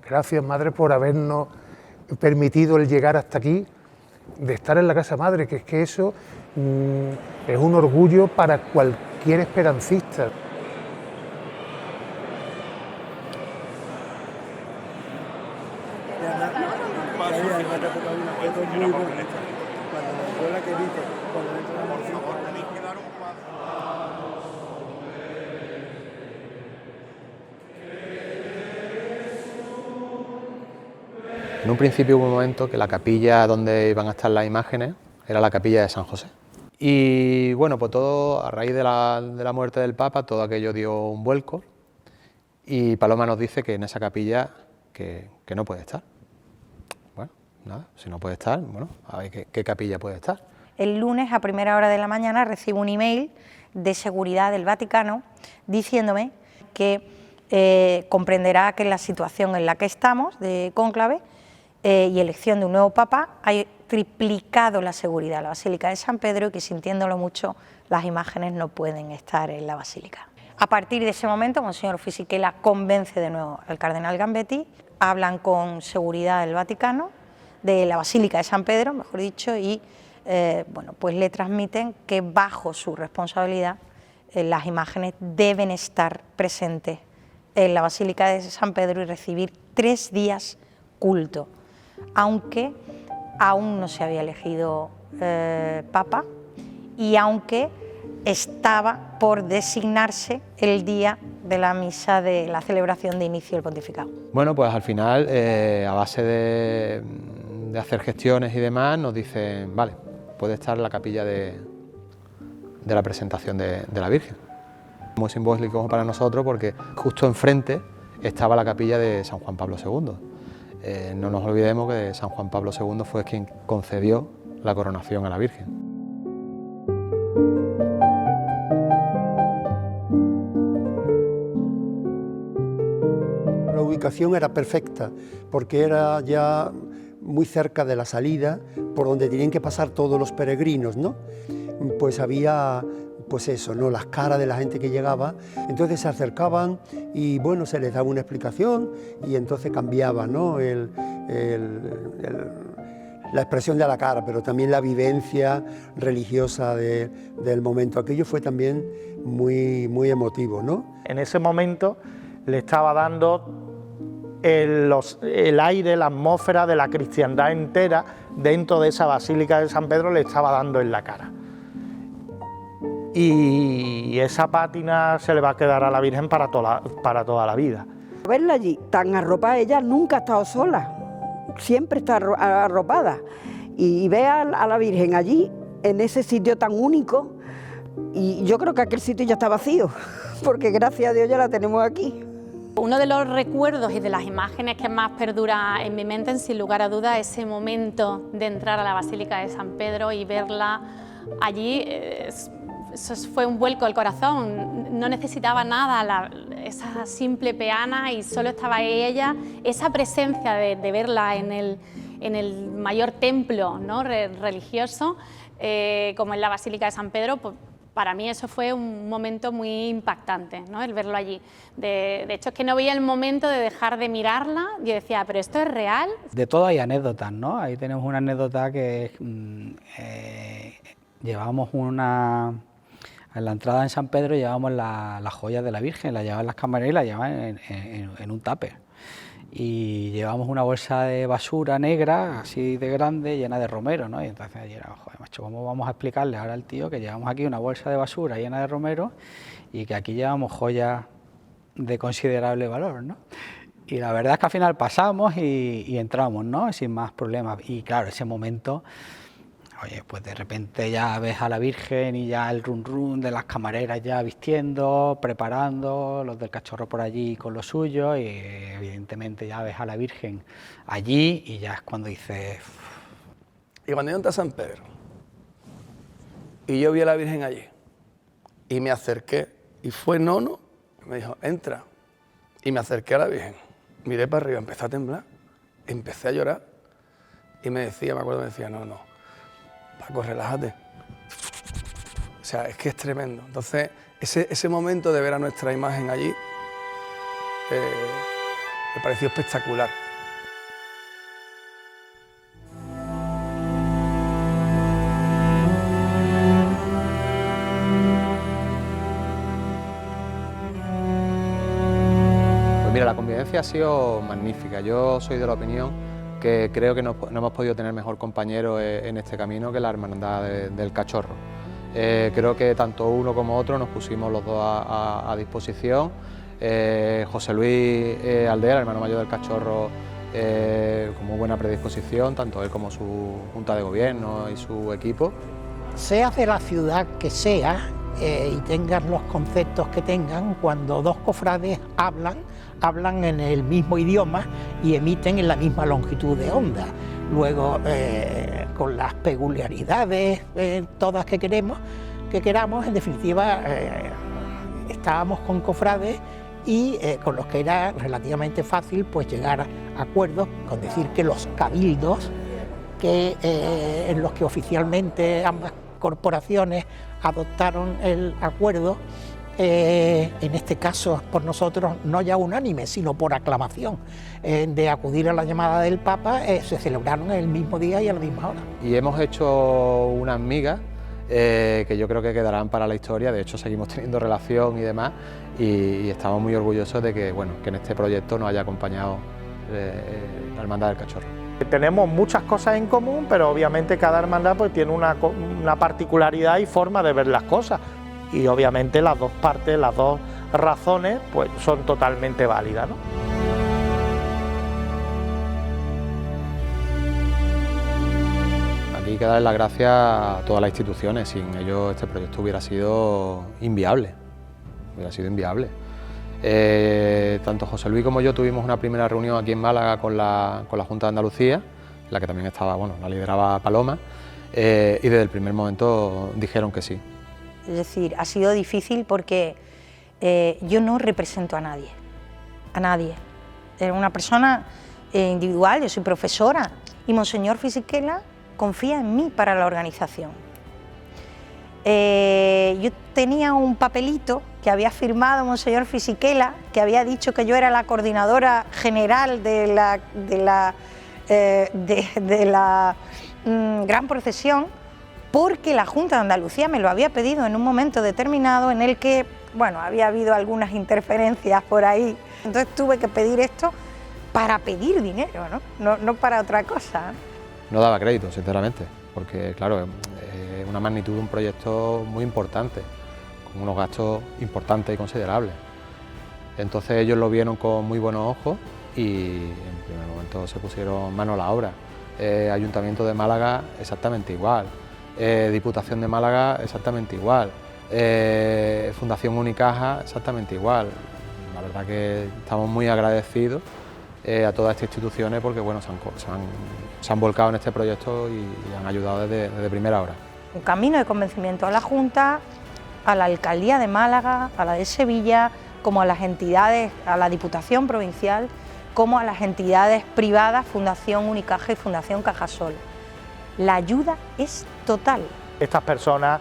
gracias Madre por habernos permitido el llegar hasta aquí, de estar en la Casa Madre, que es que eso es un orgullo para cualquier esperancista. En un principio hubo un momento que la capilla donde iban a estar las imágenes era la capilla de San José. Y bueno, pues todo, a raíz de la muerte del Papa, todo aquello dio un vuelco y Paloma nos dice que en esa capilla que no puede estar. Bueno, nada, si no puede estar, bueno, a ver qué capilla puede estar. El lunes a primera hora de la mañana recibo un email de seguridad del Vaticano diciéndome que comprenderá que en la situación en la que estamos de cónclave y elección de un nuevo Papa hay triplicado la seguridad de la Basílica de San Pedro y que, sintiéndolo mucho, las imágenes no pueden estar en la Basílica. A partir de ese momento, Monseñor Fisichella convence de nuevo al cardenal Gambetti, hablan con seguridad del Vaticano, de la Basílica de San Pedro, mejor dicho, y bueno, pues le transmiten que bajo su responsabilidad las imágenes deben estar presentes en la Basílica de San Pedro y recibir 3 días culto, aunque aún no se había elegido Papa y aunque estaba por designarse el día de la misa de la celebración de inicio del pontificado. Bueno, pues al final, a base de hacer gestiones y demás, nos dicen, vale, puede estar la capilla de la presentación de la Virgen. Muy simbólico para nosotros porque justo enfrente estaba la capilla de San Juan Pablo II. No nos olvidemos que San Juan Pablo II fue quien concedió la coronación a la Virgen. La ubicación era perfecta porque era ya muy cerca de la salida por donde tenían que pasar todos los peregrinos, ¿no? Pues había, pues eso, ¿no?, las caras de la gente que llegaba, entonces se acercaban y bueno, se les daba una explicación y entonces cambiaba, ¿no?, la expresión de la cara, pero también la vivencia religiosa del momento. Aquello fue también muy, muy emotivo, ¿no? En ese momento le estaba dando el aire, la atmósfera de la cristiandad entera dentro de esa Basílica de San Pedro, le estaba dando en la cara. Y esa pátina se le va a quedar a la Virgen para toda la vida. Verla allí tan arropada, ella nunca ha estado sola, siempre está arropada. Y ve a la Virgen allí, en ese sitio tan único, y yo creo que aquel sitio ya está vacío, porque gracias a Dios ya la tenemos aquí. Uno de los recuerdos y de las imágenes que más perdura en mi mente, sin lugar a dudas, es ese momento de entrar a la Basílica de San Pedro y verla allí. Eso fue un vuelco del corazón, no necesitaba nada, esa simple peana, y solo estaba ella, esa presencia de verla en el mayor templo, ¿no?, religioso, como en la Basílica de San Pedro. Pues, para mí eso fue un momento muy impactante, ¿no?, el verlo allí. De hecho, es que no veía el momento de dejar de mirarla. Yo decía, ¿pero esto es real? De todo hay anécdotas, ¿no? Ahí tenemos una anécdota que llevábamos en la entrada en San Pedro llevábamos las joyas de la Virgen, la llevaban las camareras y la llevaban en un tupper. Y llevamos una bolsa de basura negra, así de grande, llena de romero, ¿no? Y entonces ayer, joder, macho, ¿cómo vamos a explicarle ahora al tío que llevamos aquí una bolsa de basura llena de romero y que aquí llevamos joyas de considerable valor, ¿no? Y la verdad es que al final pasamos y entramos, ¿no?, sin más problemas. Y claro, ese momento oye, pues de repente ya ves a la Virgen y ya el run run de las camareras ya vistiendo, preparando, los del cachorro por allí con lo suyo, y evidentemente ya ves a la Virgen allí y ya es cuando dices... Y cuando yo entré a San Pedro y yo vi a la Virgen allí y me acerqué y fue Nono, me dijo, entra, y me acerqué a la Virgen, miré para arriba, empecé a temblar, empecé a llorar y me decía, me acuerdo, me decía, no, Paco, relájate. O sea, es que es tremendo. Entonces, ese momento de ver a nuestra imagen allí me pareció espectacular. Pues mira, la convivencia ha sido magnífica. Yo soy de la opinión que creo que no hemos podido tener mejor compañero en este camino que la Hermandad del Cachorro. Creo que tanto uno como otro nos pusimos los dos a disposición. José Luis Aldea, el hermano mayor del Cachorro, con muy buena predisposición, tanto él como su Junta de Gobierno y su equipo. Seas de la ciudad que sea y tengas los conceptos que tengan, cuando dos cofrades hablan en el mismo idioma y emiten en la misma longitud de onda. Luego, con las peculiaridades todas que queramos, en definitiva, estábamos con cofrades y con los que era relativamente fácil pues llegar a acuerdos, con decir que los cabildos en los que oficialmente ambas corporaciones adoptaron el acuerdo, en este caso por nosotros no ya unánime, sino por aclamación, de acudir a la llamada del Papa, se celebraron el mismo día y a la misma hora. Y hemos hecho unas migas que yo creo que quedarán para la historia. De hecho, seguimos teniendo relación y demás, y estamos muy orgullosos de que, bueno, que en este proyecto nos haya acompañado la Hermandad del Cachorro. Tenemos muchas cosas en común, pero obviamente cada hermandad pues tiene una particularidad y forma de ver las cosas, y obviamente las dos partes, las dos razones pues son totalmente válidas, ¿no? Aquí hay que darle las gracias a todas las instituciones. Sin ellos este proyecto hubiera sido inviable. Tanto José Luis como yo tuvimos una primera reunión aquí en Málaga con la Junta de Andalucía, en la que también estaba, bueno, la lideraba Paloma, y desde el primer momento dijeron que sí. Es decir, ha sido difícil porque yo no represento a nadie. Era una persona individual, yo soy profesora y Monseñor Fisichella confía en mí para la organización. Yo tenía un papelito que había firmado Monseñor Fisichella, que había dicho que yo era la coordinadora general de la gran procesión, porque la Junta de Andalucía me lo había pedido en un momento determinado en el que, bueno, había habido algunas interferencias por ahí. Entonces tuve que pedir esto para pedir dinero, no para otra cosa. No daba crédito, sinceramente, porque claro, es una magnitud de un proyecto muy importante, con unos gastos importantes y considerables. Entonces ellos lo vieron con muy buenos ojos y en primer momento se pusieron mano a la obra. Ayuntamiento de Málaga exactamente igual, Diputación de Málaga exactamente igual, Fundación Unicaja exactamente igual. La verdad que estamos muy agradecidos a todas estas instituciones porque bueno, se han volcado en este proyecto y han ayudado desde primera hora. Un camino de convencimiento a la Junta, a la Alcaldía de Málaga, a la de Sevilla, como a las entidades, a la Diputación Provincial, como a las entidades privadas, Fundación Unicaja y Fundación Cajasol. La ayuda es total. Estas personas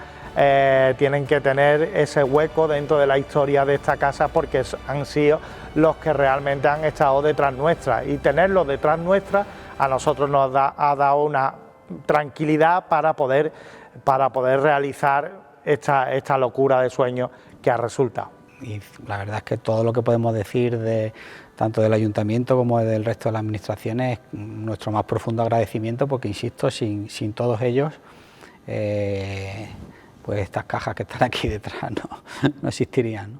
tienen que tener ese hueco dentro de la historia de esta casa porque han sido los que realmente han estado detrás nuestra, y tenerlos detrás nuestra a nosotros nos ha dado una tranquilidad para poder realizar esta locura de sueño que ha resultado. Y la verdad es que todo lo que podemos decir tanto del Ayuntamiento como del resto de las administraciones es nuestro más profundo agradecimiento, porque insisto, sin todos ellos pues estas cajas que están aquí detrás no existirían, ¿no?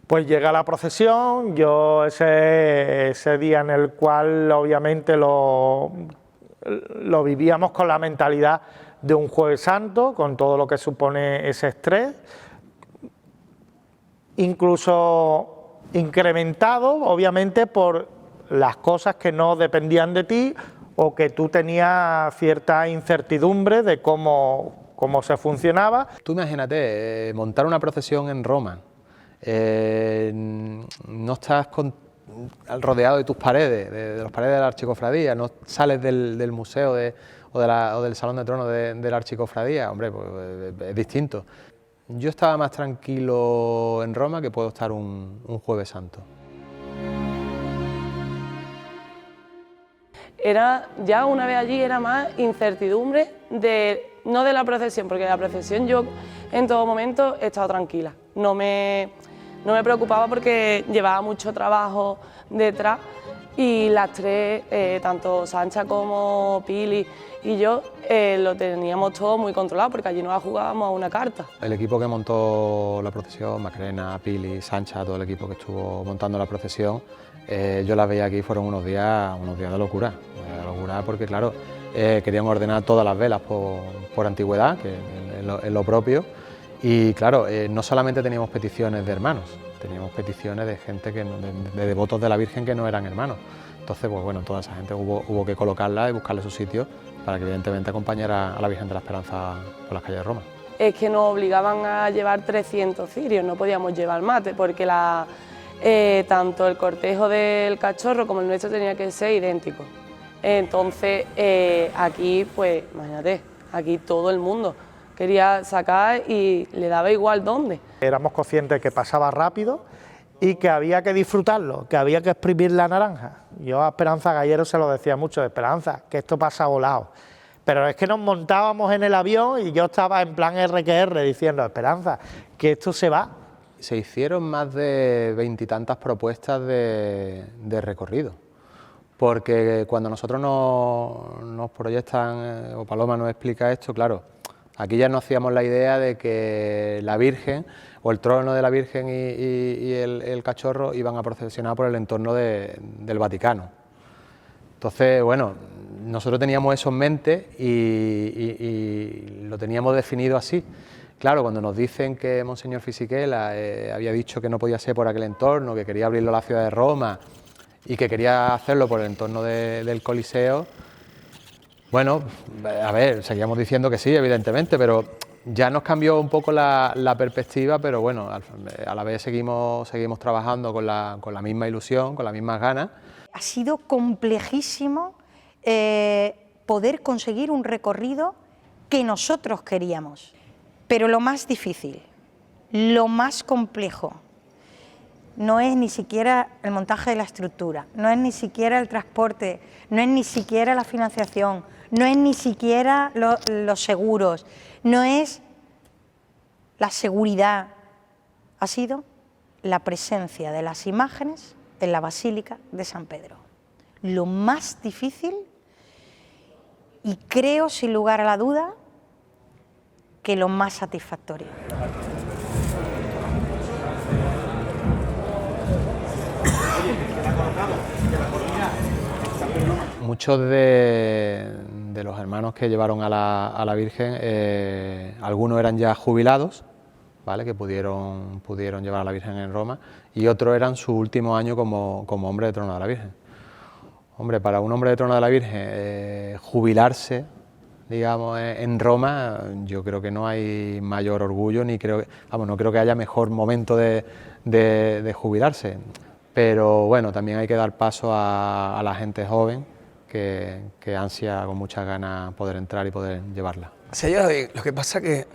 Pues llega la procesión, yo ese día en el cual obviamente lo vivíamos con la mentalidad de un Jueves Santo, con todo lo que supone ese estrés, incluso incrementado obviamente por las cosas que no dependían de ti o que tú tenías cierta incertidumbre de cómo se funcionaba. Tú imagínate, montar una procesión en Roma, no estás rodeado de tus paredes, de las paredes de la archicofradía, no sales del museo o del salón de tronos de la archicofradía, hombre, pues es distinto. Yo estaba más tranquilo en Roma que puedo estar un Jueves Santo. Era, ya una vez allí era más incertidumbre, no de la procesión, porque la procesión yo en todo momento he estado tranquila, no me preocupaba porque llevaba mucho trabajo detrás y las tres, tanto Sancha como Pili y yo, lo teníamos todo muy controlado porque allí nos jugábamos a una carta. El equipo que montó la procesión, Macarena, Pili, Sancha, todo el equipo que estuvo montando la procesión, yo las veía aquí, fueron unos días de locura, porque claro, queríamos ordenar todas las velas por antigüedad, que es lo propio, y claro, no solamente teníamos peticiones de hermanos, teníamos peticiones de gente, de devotos de la Virgen que no eran hermanos. Entonces, pues bueno, toda esa gente hubo que colocarla y buscarle su sitio para que evidentemente acompañara a la Virgen de la Esperanza por las calles de Roma. Es que nos obligaban a llevar 300 cirios, no podíamos llevar mate, porque tanto el cortejo del cachorro como el nuestro tenía que ser idéntico. Entonces, aquí, pues, imagínate, aquí todo el mundo quería sacar y le daba igual dónde. Éramos conscientes que pasaba rápido y que había que disfrutarlo, que había que exprimir la naranja. Yo a Esperanza Gallero se lo decía mucho, Esperanza, que esto pasa volado. Pero es que nos montábamos en el avión y yo estaba en plan RQR diciendo, Esperanza, que esto se va. Se hicieron más de 20 y tantas propuestas de recorrido, porque cuando nosotros nos proyectan, o Paloma nos explica esto, claro, aquí ya nos hacíamos la idea de que la Virgen, o el trono de la Virgen y el cachorro iban a procesionar por el entorno del Vaticano. Entonces, bueno, nosotros teníamos eso en mente y lo teníamos definido así. Claro, cuando nos dicen que Monseñor Fisichella había dicho que no podía ser por aquel entorno, que quería abrirlo a la ciudad de Roma y que quería hacerlo por el entorno del Coliseo, bueno, a ver, seguíamos diciendo que sí, evidentemente, pero ya nos cambió un poco la perspectiva, pero bueno, a la vez seguimos trabajando con la misma ilusión, con las mismas ganas. Ha sido complejísimo poder conseguir un recorrido que nosotros queríamos. Pero lo más difícil, lo más complejo, no es ni siquiera el montaje de la estructura, no es ni siquiera el transporte, no es ni siquiera la financiación, no es ni siquiera los seguros, no es la seguridad, ha sido la presencia de las imágenes en la Basílica de San Pedro. Lo más difícil, y creo sin lugar a la duda, que lo más satisfactorio. Muchos de los hermanos que llevaron a la Virgen, algunos eran ya jubilados, ¿vale?, que pudieron llevar a la Virgen en Roma, y otros eran su último año como hombre de trono de la Virgen. Hombre, para un hombre de trono de la Virgen, jubilarse, digamos, en Roma, yo creo que no hay mayor orgullo, no creo que haya mejor momento de jubilarse, pero bueno, también hay que dar paso a la gente joven que ansia con muchas ganas poder entrar y poder llevarla. Se ha llegado bien, lo que pasa que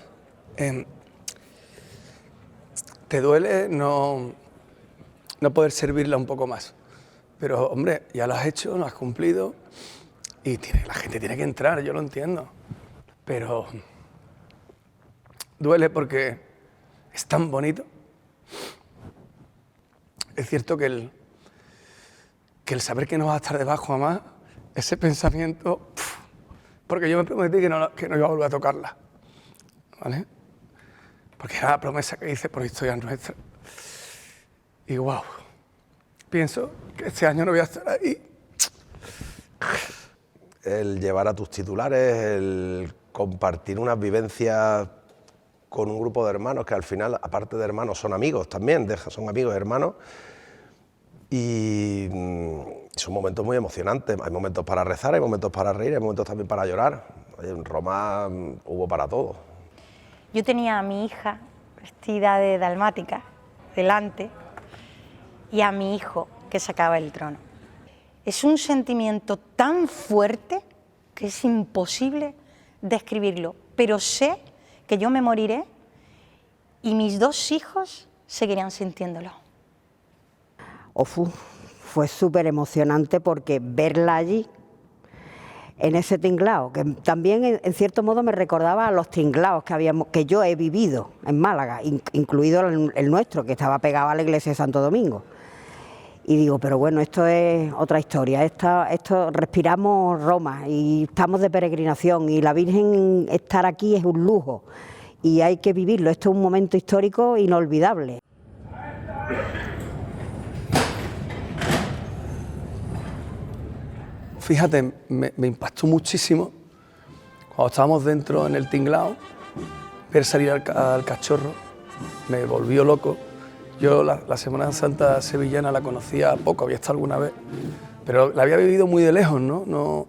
te duele no poder servirla un poco más, pero hombre, ya lo has hecho, lo has cumplido. Y la gente tiene que entrar, yo lo entiendo, pero duele porque es tan bonito. Es cierto que el saber que no vas a estar debajo jamás, ese pensamiento, porque yo me prometí que no iba a volver a tocarla, ¿vale? Porque era la promesa que hice por historia nuestra. y wow, pienso que este año no voy a estar ahí. El llevar a tus titulares, el compartir unas vivencias con un grupo de hermanos que al final, aparte de hermanos, son amigos también, son amigos hermanos, y son momentos muy emocionantes. Hay momentos para rezar, hay momentos para reír, hay momentos también para llorar. En Roma hubo para todo. Yo tenía a mi hija vestida de dalmática delante y a mi hijo que sacaba el trono. Es un sentimiento tan fuerte que es imposible describirlo, pero sé que yo me moriré y mis 2 hijos seguirán sintiéndolo. Fue súper emocionante porque verla allí, en ese tinglao, que también en cierto modo me recordaba a los tinglaos que yo he vivido en Málaga, incluido el nuestro, que estaba pegado a la iglesia de Santo Domingo. Y digo, pero bueno, esto es otra historia, esto respiramos Roma y estamos de peregrinación y la Virgen estar aquí es un lujo y hay que vivirlo, esto es un momento histórico inolvidable. Fíjate, me impactó muchísimo cuando estábamos dentro en el tinglao, ver salir al cachorro, me volvió loco. Yo la Semana Santa sevillana la conocía poco, había estado alguna vez, pero la había vivido muy de lejos, ¿no?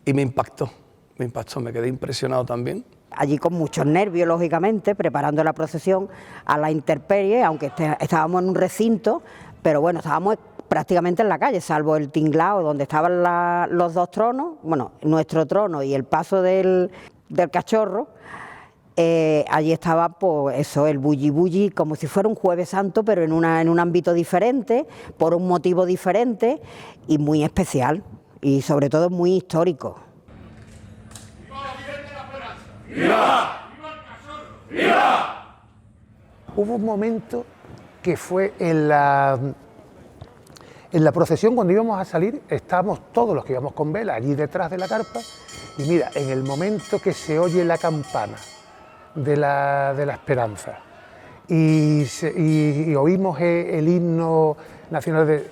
Y me impactó, me quedé impresionado también. Allí con muchos nervios, lógicamente, preparando la procesión a la intemperie, aunque estábamos en un recinto, pero bueno, estábamos prácticamente en la calle, salvo el tinglao donde estaban los 2 tronos, bueno, nuestro trono y el paso del cachorro. Allí estaba pues eso, el bulli como si fuera un Jueves Santo, pero en un ámbito diferente, por un motivo diferente y muy especial y sobre todo muy histórico. ¡Viva! ¡Viva! Hubo un momento que fue en la procesión, cuando íbamos a salir, estábamos todos los que íbamos con vela allí detrás de la carpa, y mira, en el momento que se oye la campana de la esperanza y oímos el himno nacional,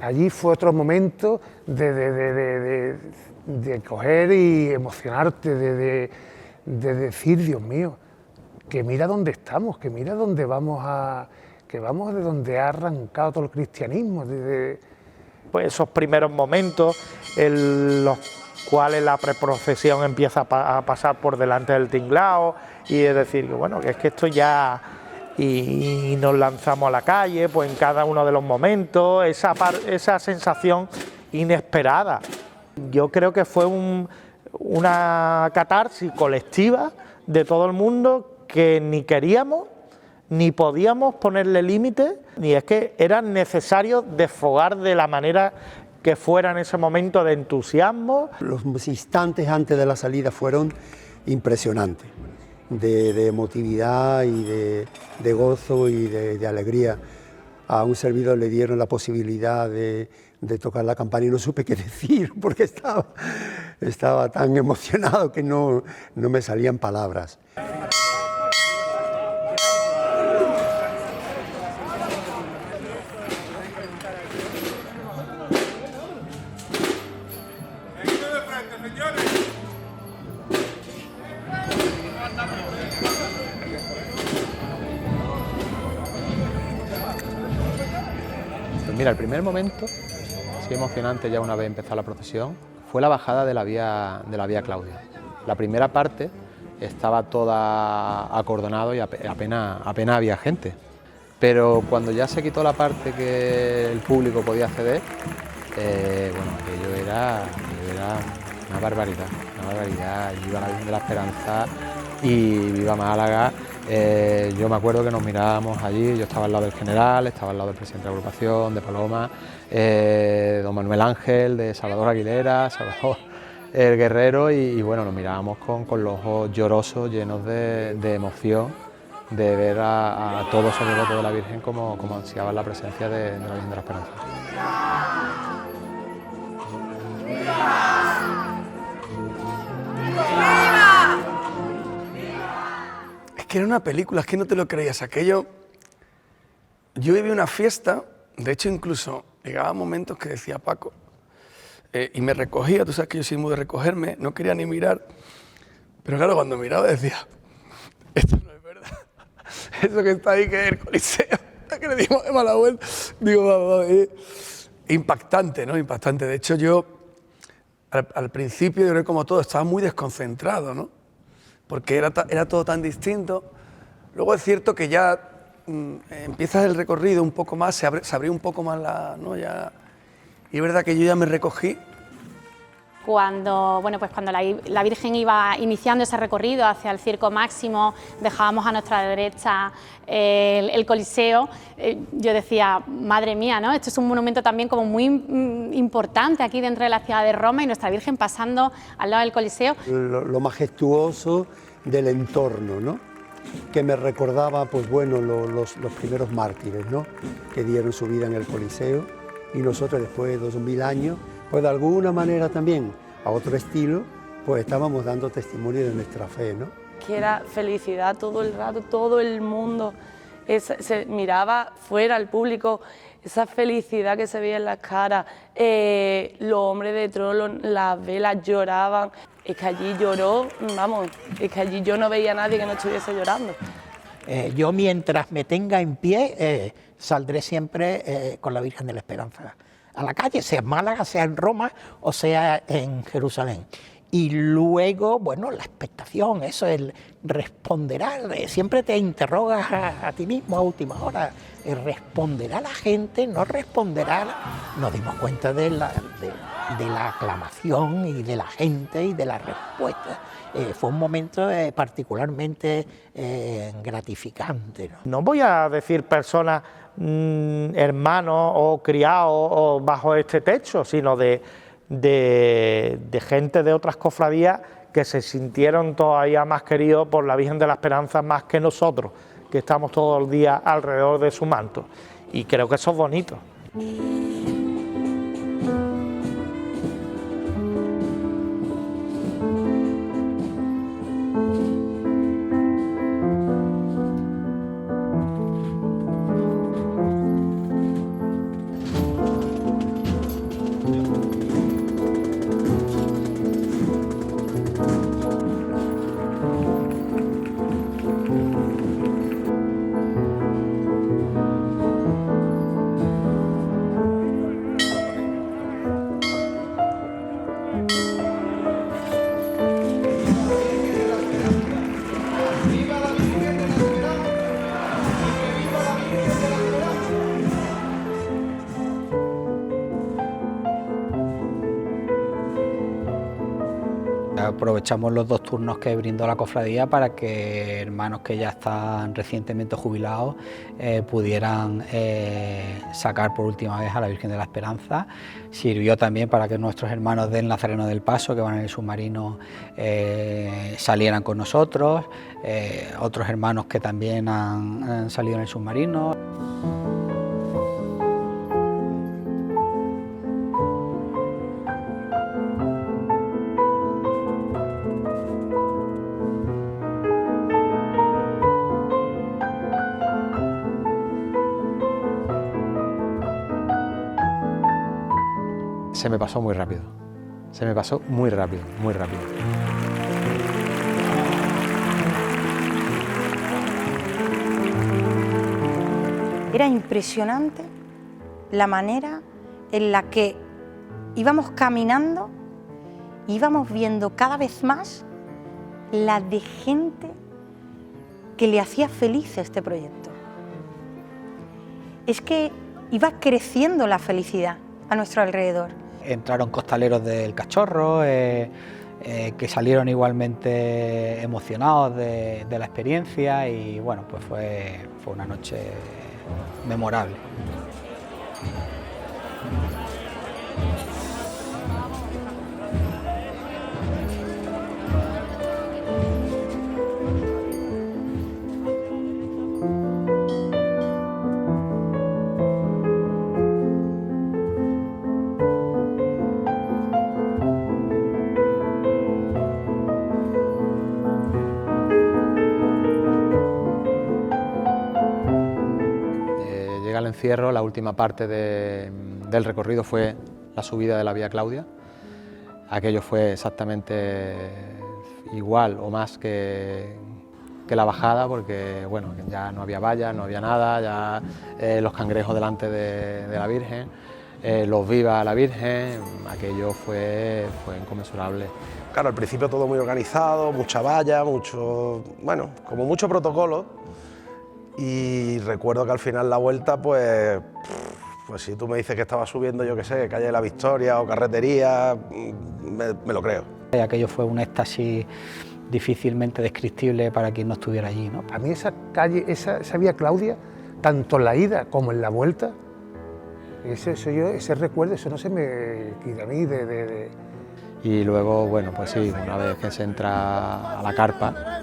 allí fue otro momento de coger y emocionarte, de decir, Dios mío, que mira dónde estamos, que mira dónde vamos que vamos de donde ha arrancado todo el cristianismo. Pues esos primeros momentos en los cuales la preprocesión empieza a pasar por delante del tinglao y es decir, que bueno, que es que esto ya... Y nos lanzamos a la calle, pues en cada uno de los momentos, esa sensación inesperada. Yo creo que fue una catarsis colectiva de todo el mundo que ni queríamos, ni podíamos ponerle límites, ni es que era necesario desfogar de la manera que fuera en ese momento de entusiasmo. Los instantes antes de la salida fueron impresionantes, de emotividad y de gozo y de alegría. A un servidor le dieron la posibilidad de tocar la campana y no supe qué decir porque estaba tan emocionado que no me salían palabras. Mira, el primer momento, así emocionante ya una vez empezada la procesión, fue la bajada de la vía Claudia. La primera parte estaba toda acordonado y apenas había gente. Pero cuando ya se quitó la parte que el público podía acceder, bueno, aquello era una barbaridad. Y viva la Virgen de la Esperanza y viva Málaga. Yo me acuerdo que nos mirábamos allí, yo estaba al lado del general, estaba al lado del presidente de la agrupación, de Paloma, don Manuel Ángel, de Salvador Aguilera, Salvador el Guerrero, y bueno, nos mirábamos con los ojos llorosos, llenos de emoción, de ver a todos esos devotos de la Virgen como ansiaban la presencia de la Virgen de la Esperanza. Es que era una película, es que no te lo creías, aquello yo viví una fiesta, de hecho incluso llegaba momentos que decía Paco, y me recogía, tú sabes que yo soy muy de recogerme, no quería ni mirar, pero claro, cuando miraba decía, esto no es verdad, eso que está ahí que es el Coliseo, que le dimos de mala vuelta, digo, impactante, ¿no? Impactante. De hecho yo, al principio, yo creo que como todo, estaba muy desconcentrado, ¿no? Porque era todo tan distinto. Luego es cierto que ya empiezas el recorrido un poco más, se abrió un poco más ¿no? Ya, y es verdad que yo ya me recogí. Cuando, bueno, pues cuando la Virgen iba iniciando ese recorrido hacia el Circo Máximo, dejábamos a nuestra derecha el Coliseo, yo decía, madre mía, ¿no? Esto es un monumento también como muy importante aquí dentro de la ciudad de Roma y nuestra Virgen pasando al lado del Coliseo. Lo majestuoso del entorno, ¿no? Que me recordaba, pues bueno, los primeros mártires, ¿no? Que dieron su vida en el Coliseo y nosotros después de 2000 años, pues de alguna manera también, a otro estilo, pues estábamos dando testimonio de nuestra fe, ¿no? Que era felicidad todo el rato, todo el mundo se miraba fuera, el público, esa felicidad que se veía en las caras, los hombres de trolo, las velas lloraban, es que allí lloró, vamos, es que allí yo no veía a nadie que no estuviese llorando. Yo mientras me tenga en pie saldré siempre con la Virgen de la Esperanza a la calle, sea en Málaga, sea en Roma o sea en Jerusalén. Y luego, bueno, la expectación, eso, el responderá, siempre te interrogas a ti mismo a última hora, responderá la gente, no responderá, nos dimos cuenta de la aclamación y de la gente y de la respuesta. Fue un momento particularmente gratificante, ¿no? No voy a decir personas, hermanos o criados o bajo este techo, sino de gente de otras cofradías que se sintieron todavía más queridos por la Virgen de la Esperanza más que nosotros, que estamos todos los días alrededor de su manto. Y creo que eso es bonito. Aprovechamos los 2 turnos que brindó la cofradía para que hermanos que ya están recientemente jubilados pudieran sacar por última vez a la Virgen de la Esperanza. Sirvió también para que nuestros hermanos del Nazareno del Paso, que van en el submarino, salieran con nosotros, otros hermanos que también han salido en el submarino. Se me pasó muy rápido, se me pasó muy rápido, muy rápido. Era impresionante la manera en la que íbamos caminando, íbamos viendo cada vez más la de gente que le hacía feliz este proyecto. Es que iba creciendo la felicidad a nuestro alrededor. Entraron costaleros del Cachorro, que salieron igualmente emocionados de la experiencia y bueno, pues fue una noche memorable. encierro, la última parte del recorrido fue la subida de la Vía Claudia. Aquello fue exactamente igual o más que la bajada, porque bueno, ya no había vallas, no había nada, ya los cangrejos delante de la Virgen, los vivas a la Virgen, aquello fue inconmensurable. Claro, al principio todo muy organizado, mucha valla, bueno, como mucho protocolo, y recuerdo que al final la vuelta, pues si tú me dices que estaba subiendo, yo qué sé, Calle de la Victoria o Carretería, me lo creo. Aquello fue un éxtasis difícilmente descriptible para quien no estuviera allí, ¿no? A mí esa calle, esa Vía Claudia, tanto en la ida como en la vuelta, ese recuerdo, eso no se me quita a mí Y luego, bueno, pues sí, una vez que se entra a la carpa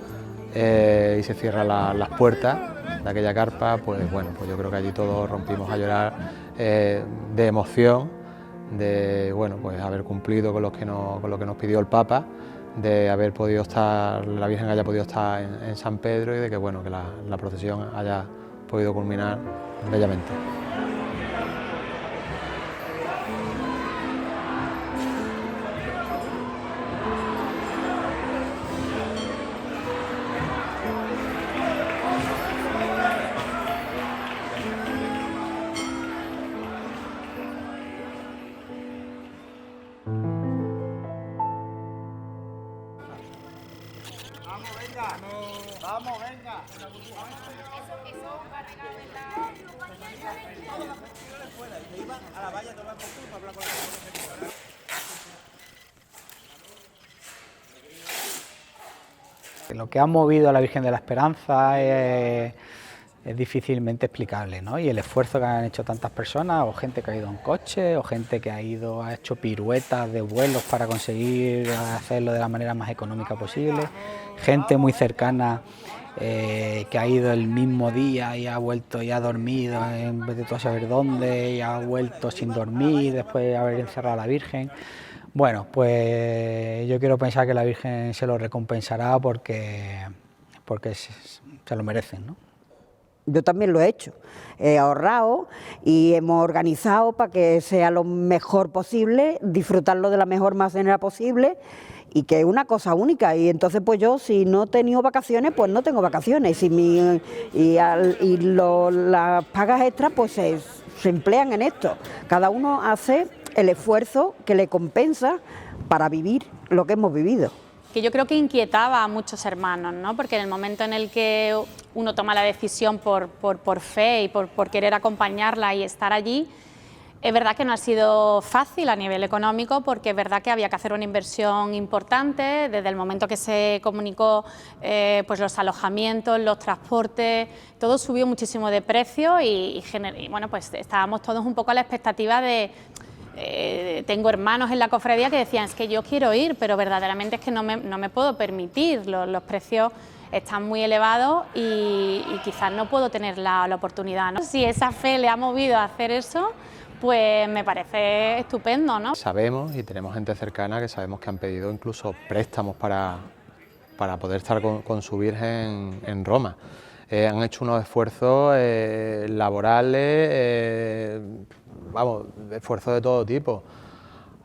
y se cierran las puertas de aquella carpa, pues bueno, pues yo creo que allí todos rompimos a llorar de emoción, de bueno, pues haber cumplido con lo que nos pidió el Papa, de haber podido estar, la Virgen haya podido estar en San Pedro y de que bueno, que la procesión haya podido culminar bellamente. Vamos, venga. Lo que ha movido a la Virgen de la Esperanza es difícilmente explicable, ¿no? Y el esfuerzo que han hecho tantas personas, o gente que ha ido en coche, o gente que ha hecho piruetas de vuelos para conseguir hacerlo de la manera más económica posible, gente muy cercana que ha ido el mismo día y ha vuelto y ha dormido en vez de tú a saber dónde, y ha vuelto sin dormir después de haber encerrado a la Virgen. Bueno, pues yo quiero pensar que la Virgen se lo recompensará porque se lo merecen, ¿no? Yo también lo he hecho, he ahorrado y hemos organizado para que sea lo mejor posible, disfrutarlo de la mejor manera posible, y que es una cosa única. Y entonces pues yo, si no he tenido vacaciones, pues no tengo vacaciones, las pagas extras pues se emplean en esto. Cada uno hace el esfuerzo que le compensa para vivir lo que hemos vivido. Que yo creo que inquietaba a muchos hermanos, ¿no? Porque en el momento en el que uno toma la decisión por fe y por querer acompañarla y estar allí, es verdad que no ha sido fácil a nivel económico, porque es verdad que había que hacer una inversión importante desde el momento que se comunicó, pues los alojamientos, los transportes, todo subió muchísimo de precio y bueno, pues estábamos todos un poco a la expectativa de... tengo hermanos en la cofradía que decían, es que yo quiero ir, pero verdaderamente es que no me puedo permitir, los precios están muy elevados y quizás no puedo tener la oportunidad, ¿no? Si esa fe le ha movido a hacer eso, pues me parece estupendo, ¿no? Sabemos, y tenemos gente cercana que sabemos que han pedido incluso préstamos para poder estar con su Virgen en Roma. Han hecho unos esfuerzos laborales, vamos, esfuerzos de todo tipo.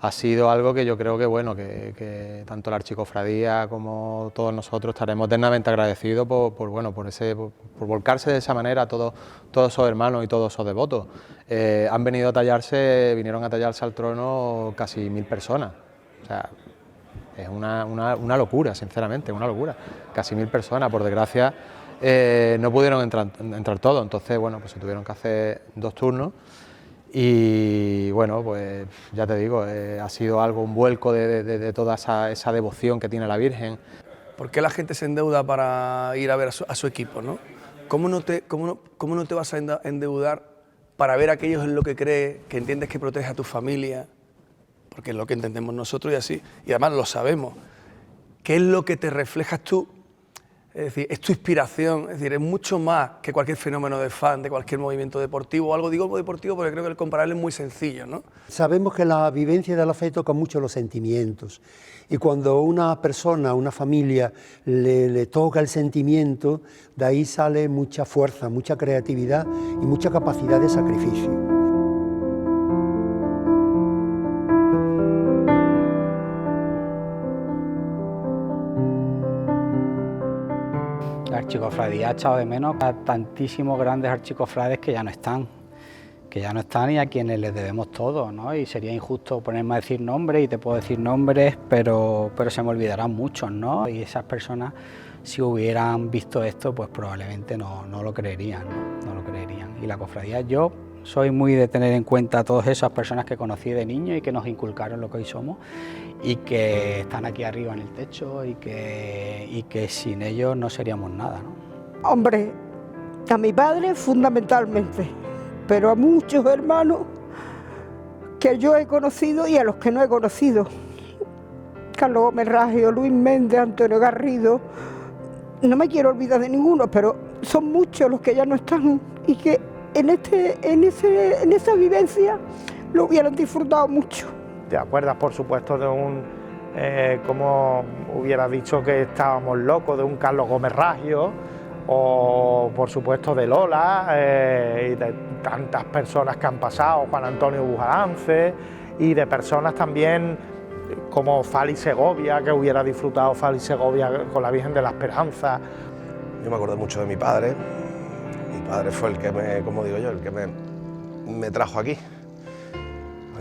Ha sido algo que yo creo que, bueno, que tanto la Archicofradía como todos nosotros estaremos eternamente agradecidos por volcarse de esa manera a todos esos hermanos y todos esos devotos. Vinieron a tallarse al trono casi 1000 personas. O sea, es una locura, sinceramente, una locura. Casi 1000 personas, por desgracia, no pudieron entrar todos, entonces, bueno, pues se tuvieron que hacer 2 turnos. Y bueno, pues ya te digo, ha sido un vuelco de toda esa devoción que tiene la Virgen. ¿Por qué la gente se endeuda para ir a ver a su equipo, ¿no? ¿Cómo no te vas a endeudar para ver a aquellos en lo que crees, que entiendes que protege a tu familia? Porque es lo que entendemos nosotros y así, y además lo sabemos. ¿Qué es lo que te reflejas tú es decir, es tu inspiración, es decir, es mucho más que cualquier fenómeno de fan, de cualquier movimiento deportivo o algo. Digo deportivo porque creo que el comparable es muy sencillo, ¿no? Sabemos que la vivencia del afecto toca mucho los sentimientos y cuando una persona, una familia le toca el sentimiento, de ahí sale mucha fuerza, mucha creatividad y mucha capacidad de sacrificio. La archicofradía ha echado de menos a tantísimos grandes archicofrades que ya no están y a quienes les debemos todo, ¿no? Y sería injusto ponerme a decir nombres, y te puedo decir nombres, pero se me olvidarán muchos, ¿no? Y esas personas, si hubieran visto esto, pues probablemente no lo creerían, ¿no? No lo creerían. Y la cofradía, yo soy muy de tener en cuenta a todas esas personas que conocí de niño y que nos inculcaron lo que hoy somos y que están aquí arriba en el techo y que sin ellos no seríamos nada, ¿no? Hombre, a mi padre fundamentalmente, pero a muchos hermanos que yo he conocido y a los que no he conocido. Carlos Gómez Raggio, Luis Méndez, Antonio Garrido, no me quiero olvidar de ninguno, pero son muchos los que ya no están y que en esa vivencia lo hubieran disfrutado mucho. ¿Te acuerdas, por supuesto, de como hubiera dicho que estábamos locos, de un Carlos Gómez Raggio, o por supuesto de Lola, y de tantas personas que han pasado, Juan Antonio Bujalance, y de personas también como Fali Segovia, que hubiera disfrutado Fali Segovia con la Virgen de la Esperanza. Yo me acuerdo mucho de mi padre. Mi padre fue el que como digo yo, el que me trajo aquí.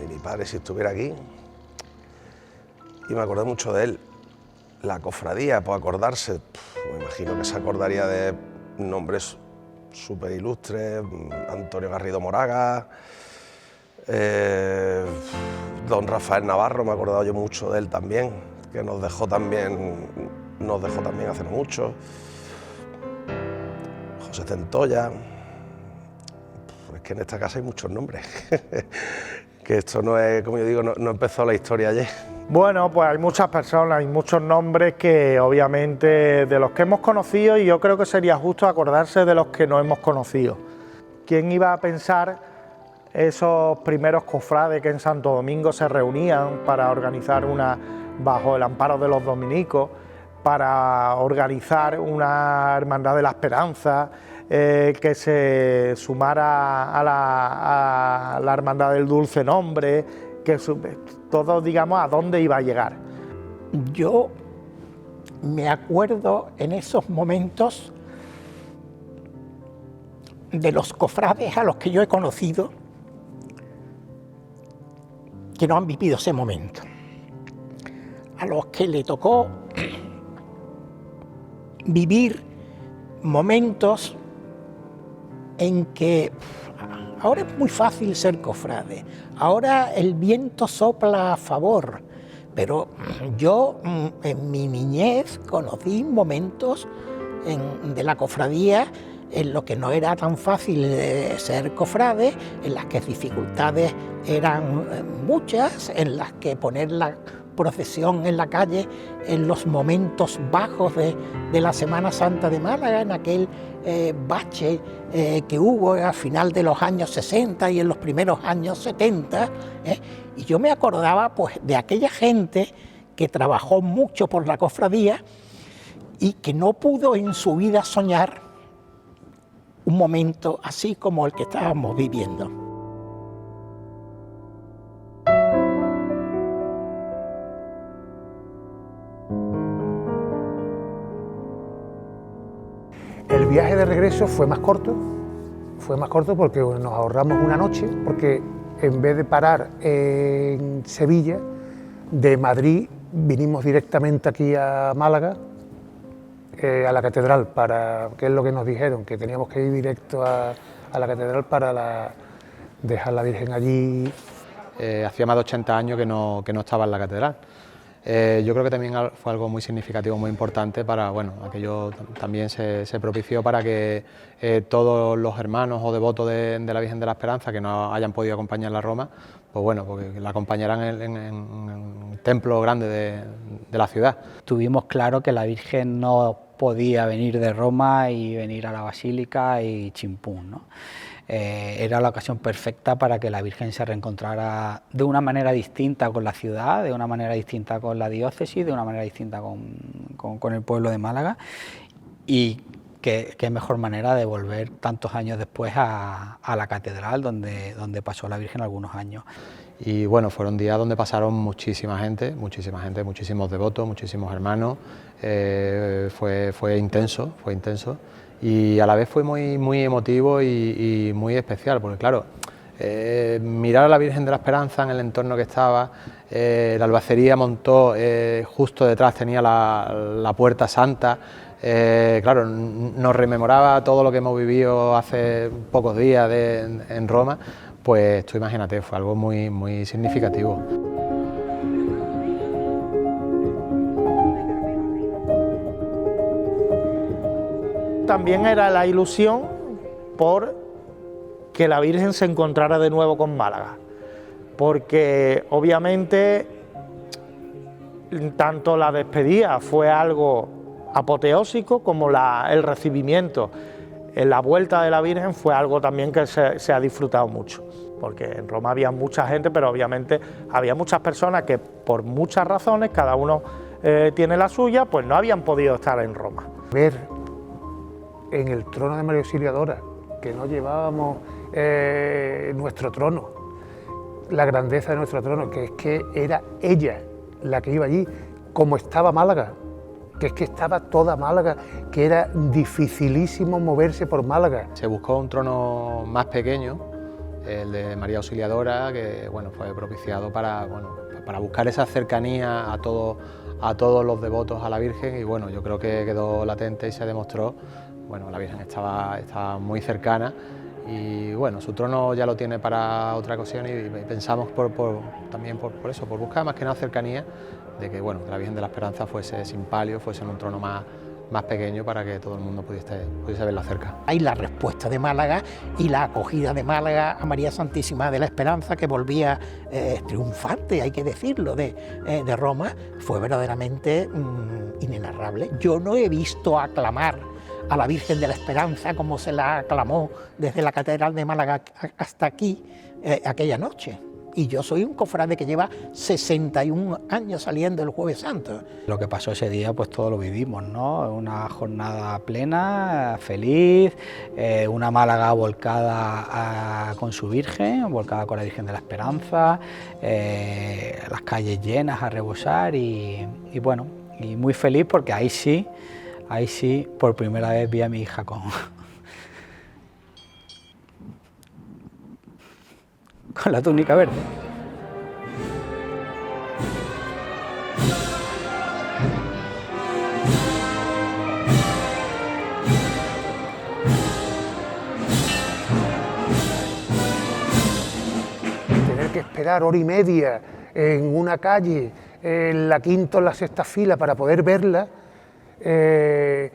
Y mi padre, si estuviera aquí, y me acuerdo mucho de él. La cofradía, pues acordarse, me imagino que se acordaría de nombres súper ilustres, Antonio Garrido Moraga, don Rafael Navarro, me he acordado yo mucho de él también, que nos dejó también hace no mucho, José Centolla. Es que en esta casa hay muchos nombres, que esto no es, como yo digo, no empezó la historia ayer. Bueno, pues hay muchas personas, hay muchos nombres que obviamente de los que hemos conocido, y yo creo que sería justo acordarse de los que no hemos conocido. ¿Quién iba a pensar esos primeros cofrades que en Santo Domingo se reunían para organizar bajo el amparo de los dominicos, para organizar una Hermandad de la Esperanza, que se sumara a la Hermandad del Dulce Nombre, que todo, digamos, a dónde iba a llegar? Yo me acuerdo en esos momentos de los cofrades a los que yo he conocido que no han vivido ese momento, a los que le tocó vivir momentos en que ahora es muy fácil ser cofrade, ahora el viento sopla a favor, pero yo en mi niñez conocí momentos de la cofradía en lo que no era tan fácil ser cofrade, en las que dificultades eran muchas, en las que poner la procesión en la calle en los momentos bajos de la Semana Santa de Málaga, en aquel bache que hubo a final de los años 60 y en los primeros años 70, y yo me acordaba pues de aquella gente que trabajó mucho por la cofradía y que no pudo en su vida soñar un momento así como el que estábamos viviendo. El viaje de regreso fue más corto porque nos ahorramos una noche, porque en vez de parar en Sevilla, de Madrid vinimos directamente aquí a Málaga, a la catedral, que es lo que nos dijeron, que teníamos que ir directo a la catedral para dejar la Virgen allí. Hacía más de 80 años que no estaba en la catedral. Yo creo que también fue algo muy significativo, muy importante para, bueno, aquello también se propició para que todos los hermanos o devotos de la Virgen de la Esperanza que no hayan podido acompañarla a Roma, pues bueno, porque la acompañaran en el templo grande de la ciudad. Tuvimos claro que la Virgen no podía venir de Roma y venir a la Basílica y chimpún, ¿no? Era la ocasión perfecta para que la Virgen se reencontrara de una manera distinta con la ciudad, de una manera distinta con la diócesis, de una manera distinta con el pueblo de Málaga, y qué mejor manera de volver tantos años después a la catedral donde pasó la Virgen algunos años. Y bueno, fueron días donde pasaron muchísima gente, muchísimos devotos, muchísimos hermanos. Fue intenso y a la vez fue muy emotivo y muy especial, porque claro, mirar a la Virgen de la Esperanza en el entorno que estaba, la albacería montó, justo detrás tenía la Puerta Santa. Claro, nos rememoraba todo lo que hemos vivido hace pocos días en Roma, pues tú imagínate, fue algo muy significativo. También era la ilusión por que la Virgen se encontrara de nuevo con Málaga, porque obviamente tanto la despedida fue algo apoteósico como el recibimiento en la vuelta de la Virgen fue algo también que se ha disfrutado mucho, porque en Roma había mucha gente, pero obviamente había muchas personas que por muchas razones, cada uno tiene la suya, pues no habían podido estar en Roma. Ver en el trono de María Auxiliadora, que no llevábamos nuestro trono, la grandeza de nuestro trono, que es que era ella la que iba allí, como estaba Málaga, que es que estaba toda Málaga, que era dificilísimo moverse por Málaga. Se buscó un trono más pequeño, el de María Auxiliadora, que bueno, fue propiciado para buscar esa cercanía a todos los devotos a la Virgen, y bueno, yo creo que quedó latente y se demostró. Bueno, la Virgen estaba muy cercana y bueno, su trono ya lo tiene para otra ocasión, y pensamos también por eso, por buscar más que nada cercanía, de que bueno, la Virgen de la Esperanza fuese sin palio, fuese en un trono más pequeño para que todo el mundo pudiese verla cerca. Hay la respuesta de Málaga y la acogida de Málaga a María Santísima de la Esperanza, que volvía triunfante, hay que decirlo, de Roma, fue verdaderamente inenarrable. Yo no he visto aclamar a la Virgen de la Esperanza como se la aclamó desde la Catedral de Málaga hasta aquí aquella noche. Y yo soy un cofrade que lleva 61 años saliendo el Jueves Santo. Lo que pasó ese día, pues todo lo vivimos, ¿no? Una jornada plena, feliz, una Málaga volcada con su Virgen, volcada con la Virgen de la Esperanza, las calles llenas a rebosar y bueno, y muy feliz porque ahí sí, por primera vez vi a mi hija con la túnica verde. Tener que esperar hora y media en una calle, en la quinta o la sexta fila para poder verla, es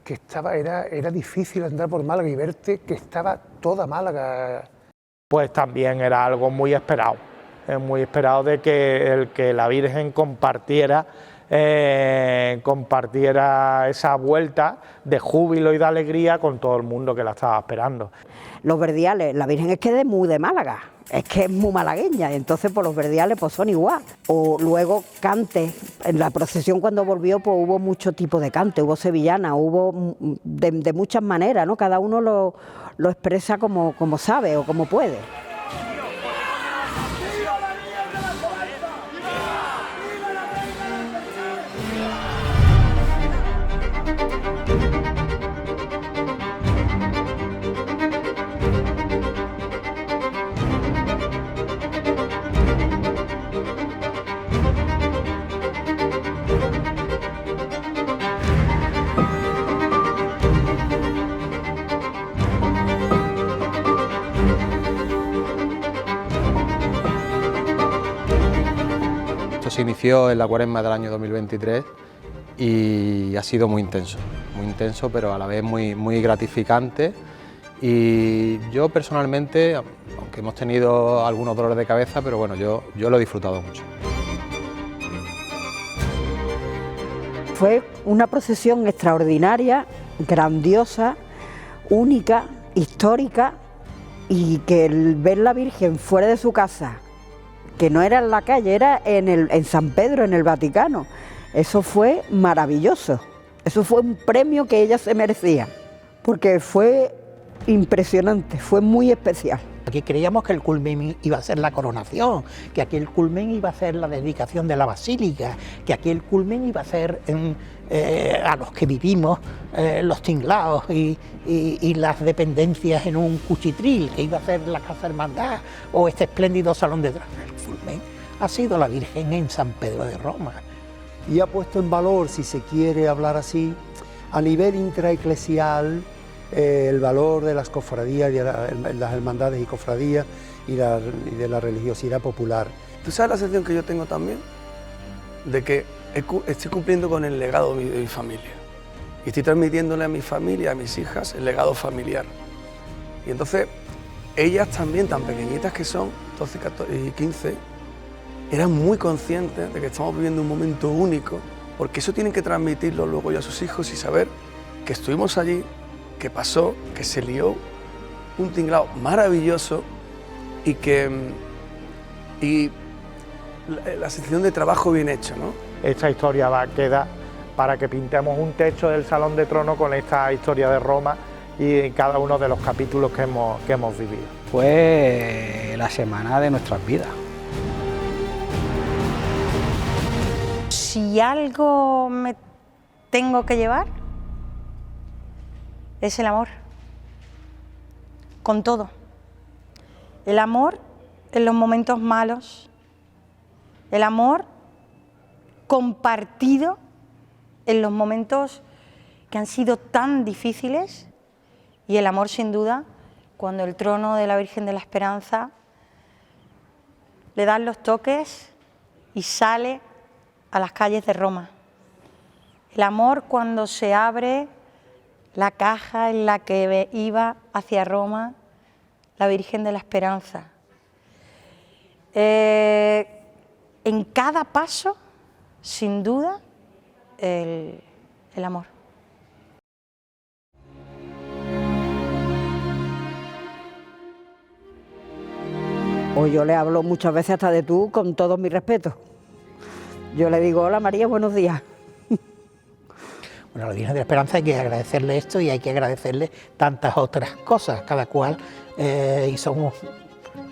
que era difícil andar por Málaga y verte que estaba toda Málaga. Pues también era algo muy esperado de que la Virgen compartiera esa vuelta de júbilo y de alegría con todo el mundo que la estaba esperando. Los verdiales, la Virgen es que es muy de Málaga, es que es muy malagueña, y entonces pues los verdiales pues son igual. O luego cante, en la procesión cuando volvió pues hubo mucho tipo de cante, hubo sevillana, hubo de muchas maneras, ¿no? Cada uno lo expresa como sabe o como puede. Se inició en la Cuaresma del año 2023 y ha sido muy intenso, pero a la vez muy gratificante, y yo personalmente, aunque hemos tenido algunos dolores de cabeza, pero bueno, yo lo he disfrutado mucho. Fue una procesión extraordinaria, grandiosa, única, histórica, y que el ver la Virgen fuera de su casa, que no era en la calle, era en San Pedro, en el Vaticano, eso fue maravilloso. Eso fue un premio que ella se merecía, porque fue impresionante, fue muy especial. Aquí creíamos que el culmen iba a ser la coronación, que aquí el culmen iba a ser la dedicación de la basílica, que aquí el culmen iba a ser a los que vivimos los tinglados y las dependencias en un cuchitril, que iba a ser la Casa Hermandad o este espléndido salón de tronos. El culmen ha sido la Virgen en San Pedro de Roma. Y ha puesto en valor, si se quiere hablar así, a nivel intraeclesial, el valor de las cofradías, de las hermandades y cofradías y de la religiosidad popular. ¿Tú sabes la sensación que yo tengo también? De que estoy cumpliendo con el legado de mi familia. Y estoy transmitiéndole a mi familia, a mis hijas, el legado familiar. Y entonces, ellas también, tan pequeñitas que son, 12, 14 y 15, eran muy conscientes de que estamos viviendo un momento único, porque eso tienen que transmitirlo luego ya a sus hijos y saber que estuvimos allí, que pasó, que se lió un tinglado maravilloso y la sensación de trabajo bien hecho, ¿no? Esta historia va a quedar para que pintemos un techo del Salón de Trono con esta historia de Roma y en cada uno de los capítulos que hemos vivido. Fue la semana de nuestras vidas. Si algo me tengo que llevar, es el amor, con todo. El amor en los momentos malos, el amor compartido en los momentos que han sido tan difíciles y el amor sin duda cuando el trono de la Virgen de la Esperanza le dan los toques y sale a las calles de Roma. El amor cuando se abre la caja en la que iba hacia Roma la Virgen de la Esperanza. En cada paso, sin duda, el amor. O yo le hablo muchas veces hasta de tú, con todo mi respeto. Yo le digo, hola María, buenos días. Bueno, a la Virgen de la Esperanza hay que agradecerle esto y hay que agradecerle tantas otras cosas, cada cual, y somos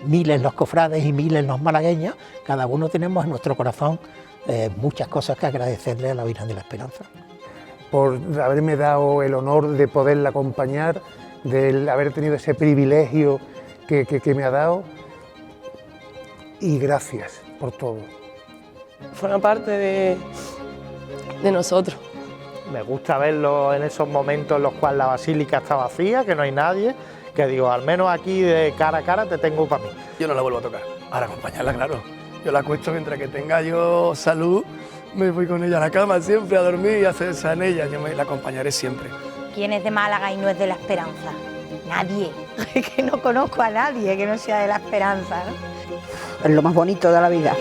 miles los cofrades y miles los malagueños, cada uno tenemos en nuestro corazón muchas cosas que agradecerle a la Virgen de la Esperanza. Por haberme dado el honor de poderla acompañar, de haber tenido ese privilegio que me ha dado, y gracias por todo. Forma parte de nosotros. Me gusta verlo en esos momentos en los cuales la basílica está vacía, que no hay nadie, que digo, al menos aquí de cara a cara te tengo para mí. Yo no la vuelvo a tocar, ahora acompañarla, claro. Yo la acuesto mientras que tenga yo salud, me voy con ella a la cama siempre a dormir y a hacer esa en ella, yo la acompañaré siempre. ¿Quién es de Málaga y no es de la Esperanza? Nadie. Es que no conozco a nadie que no sea de la Esperanza, ¿no? Es lo más bonito de la vida.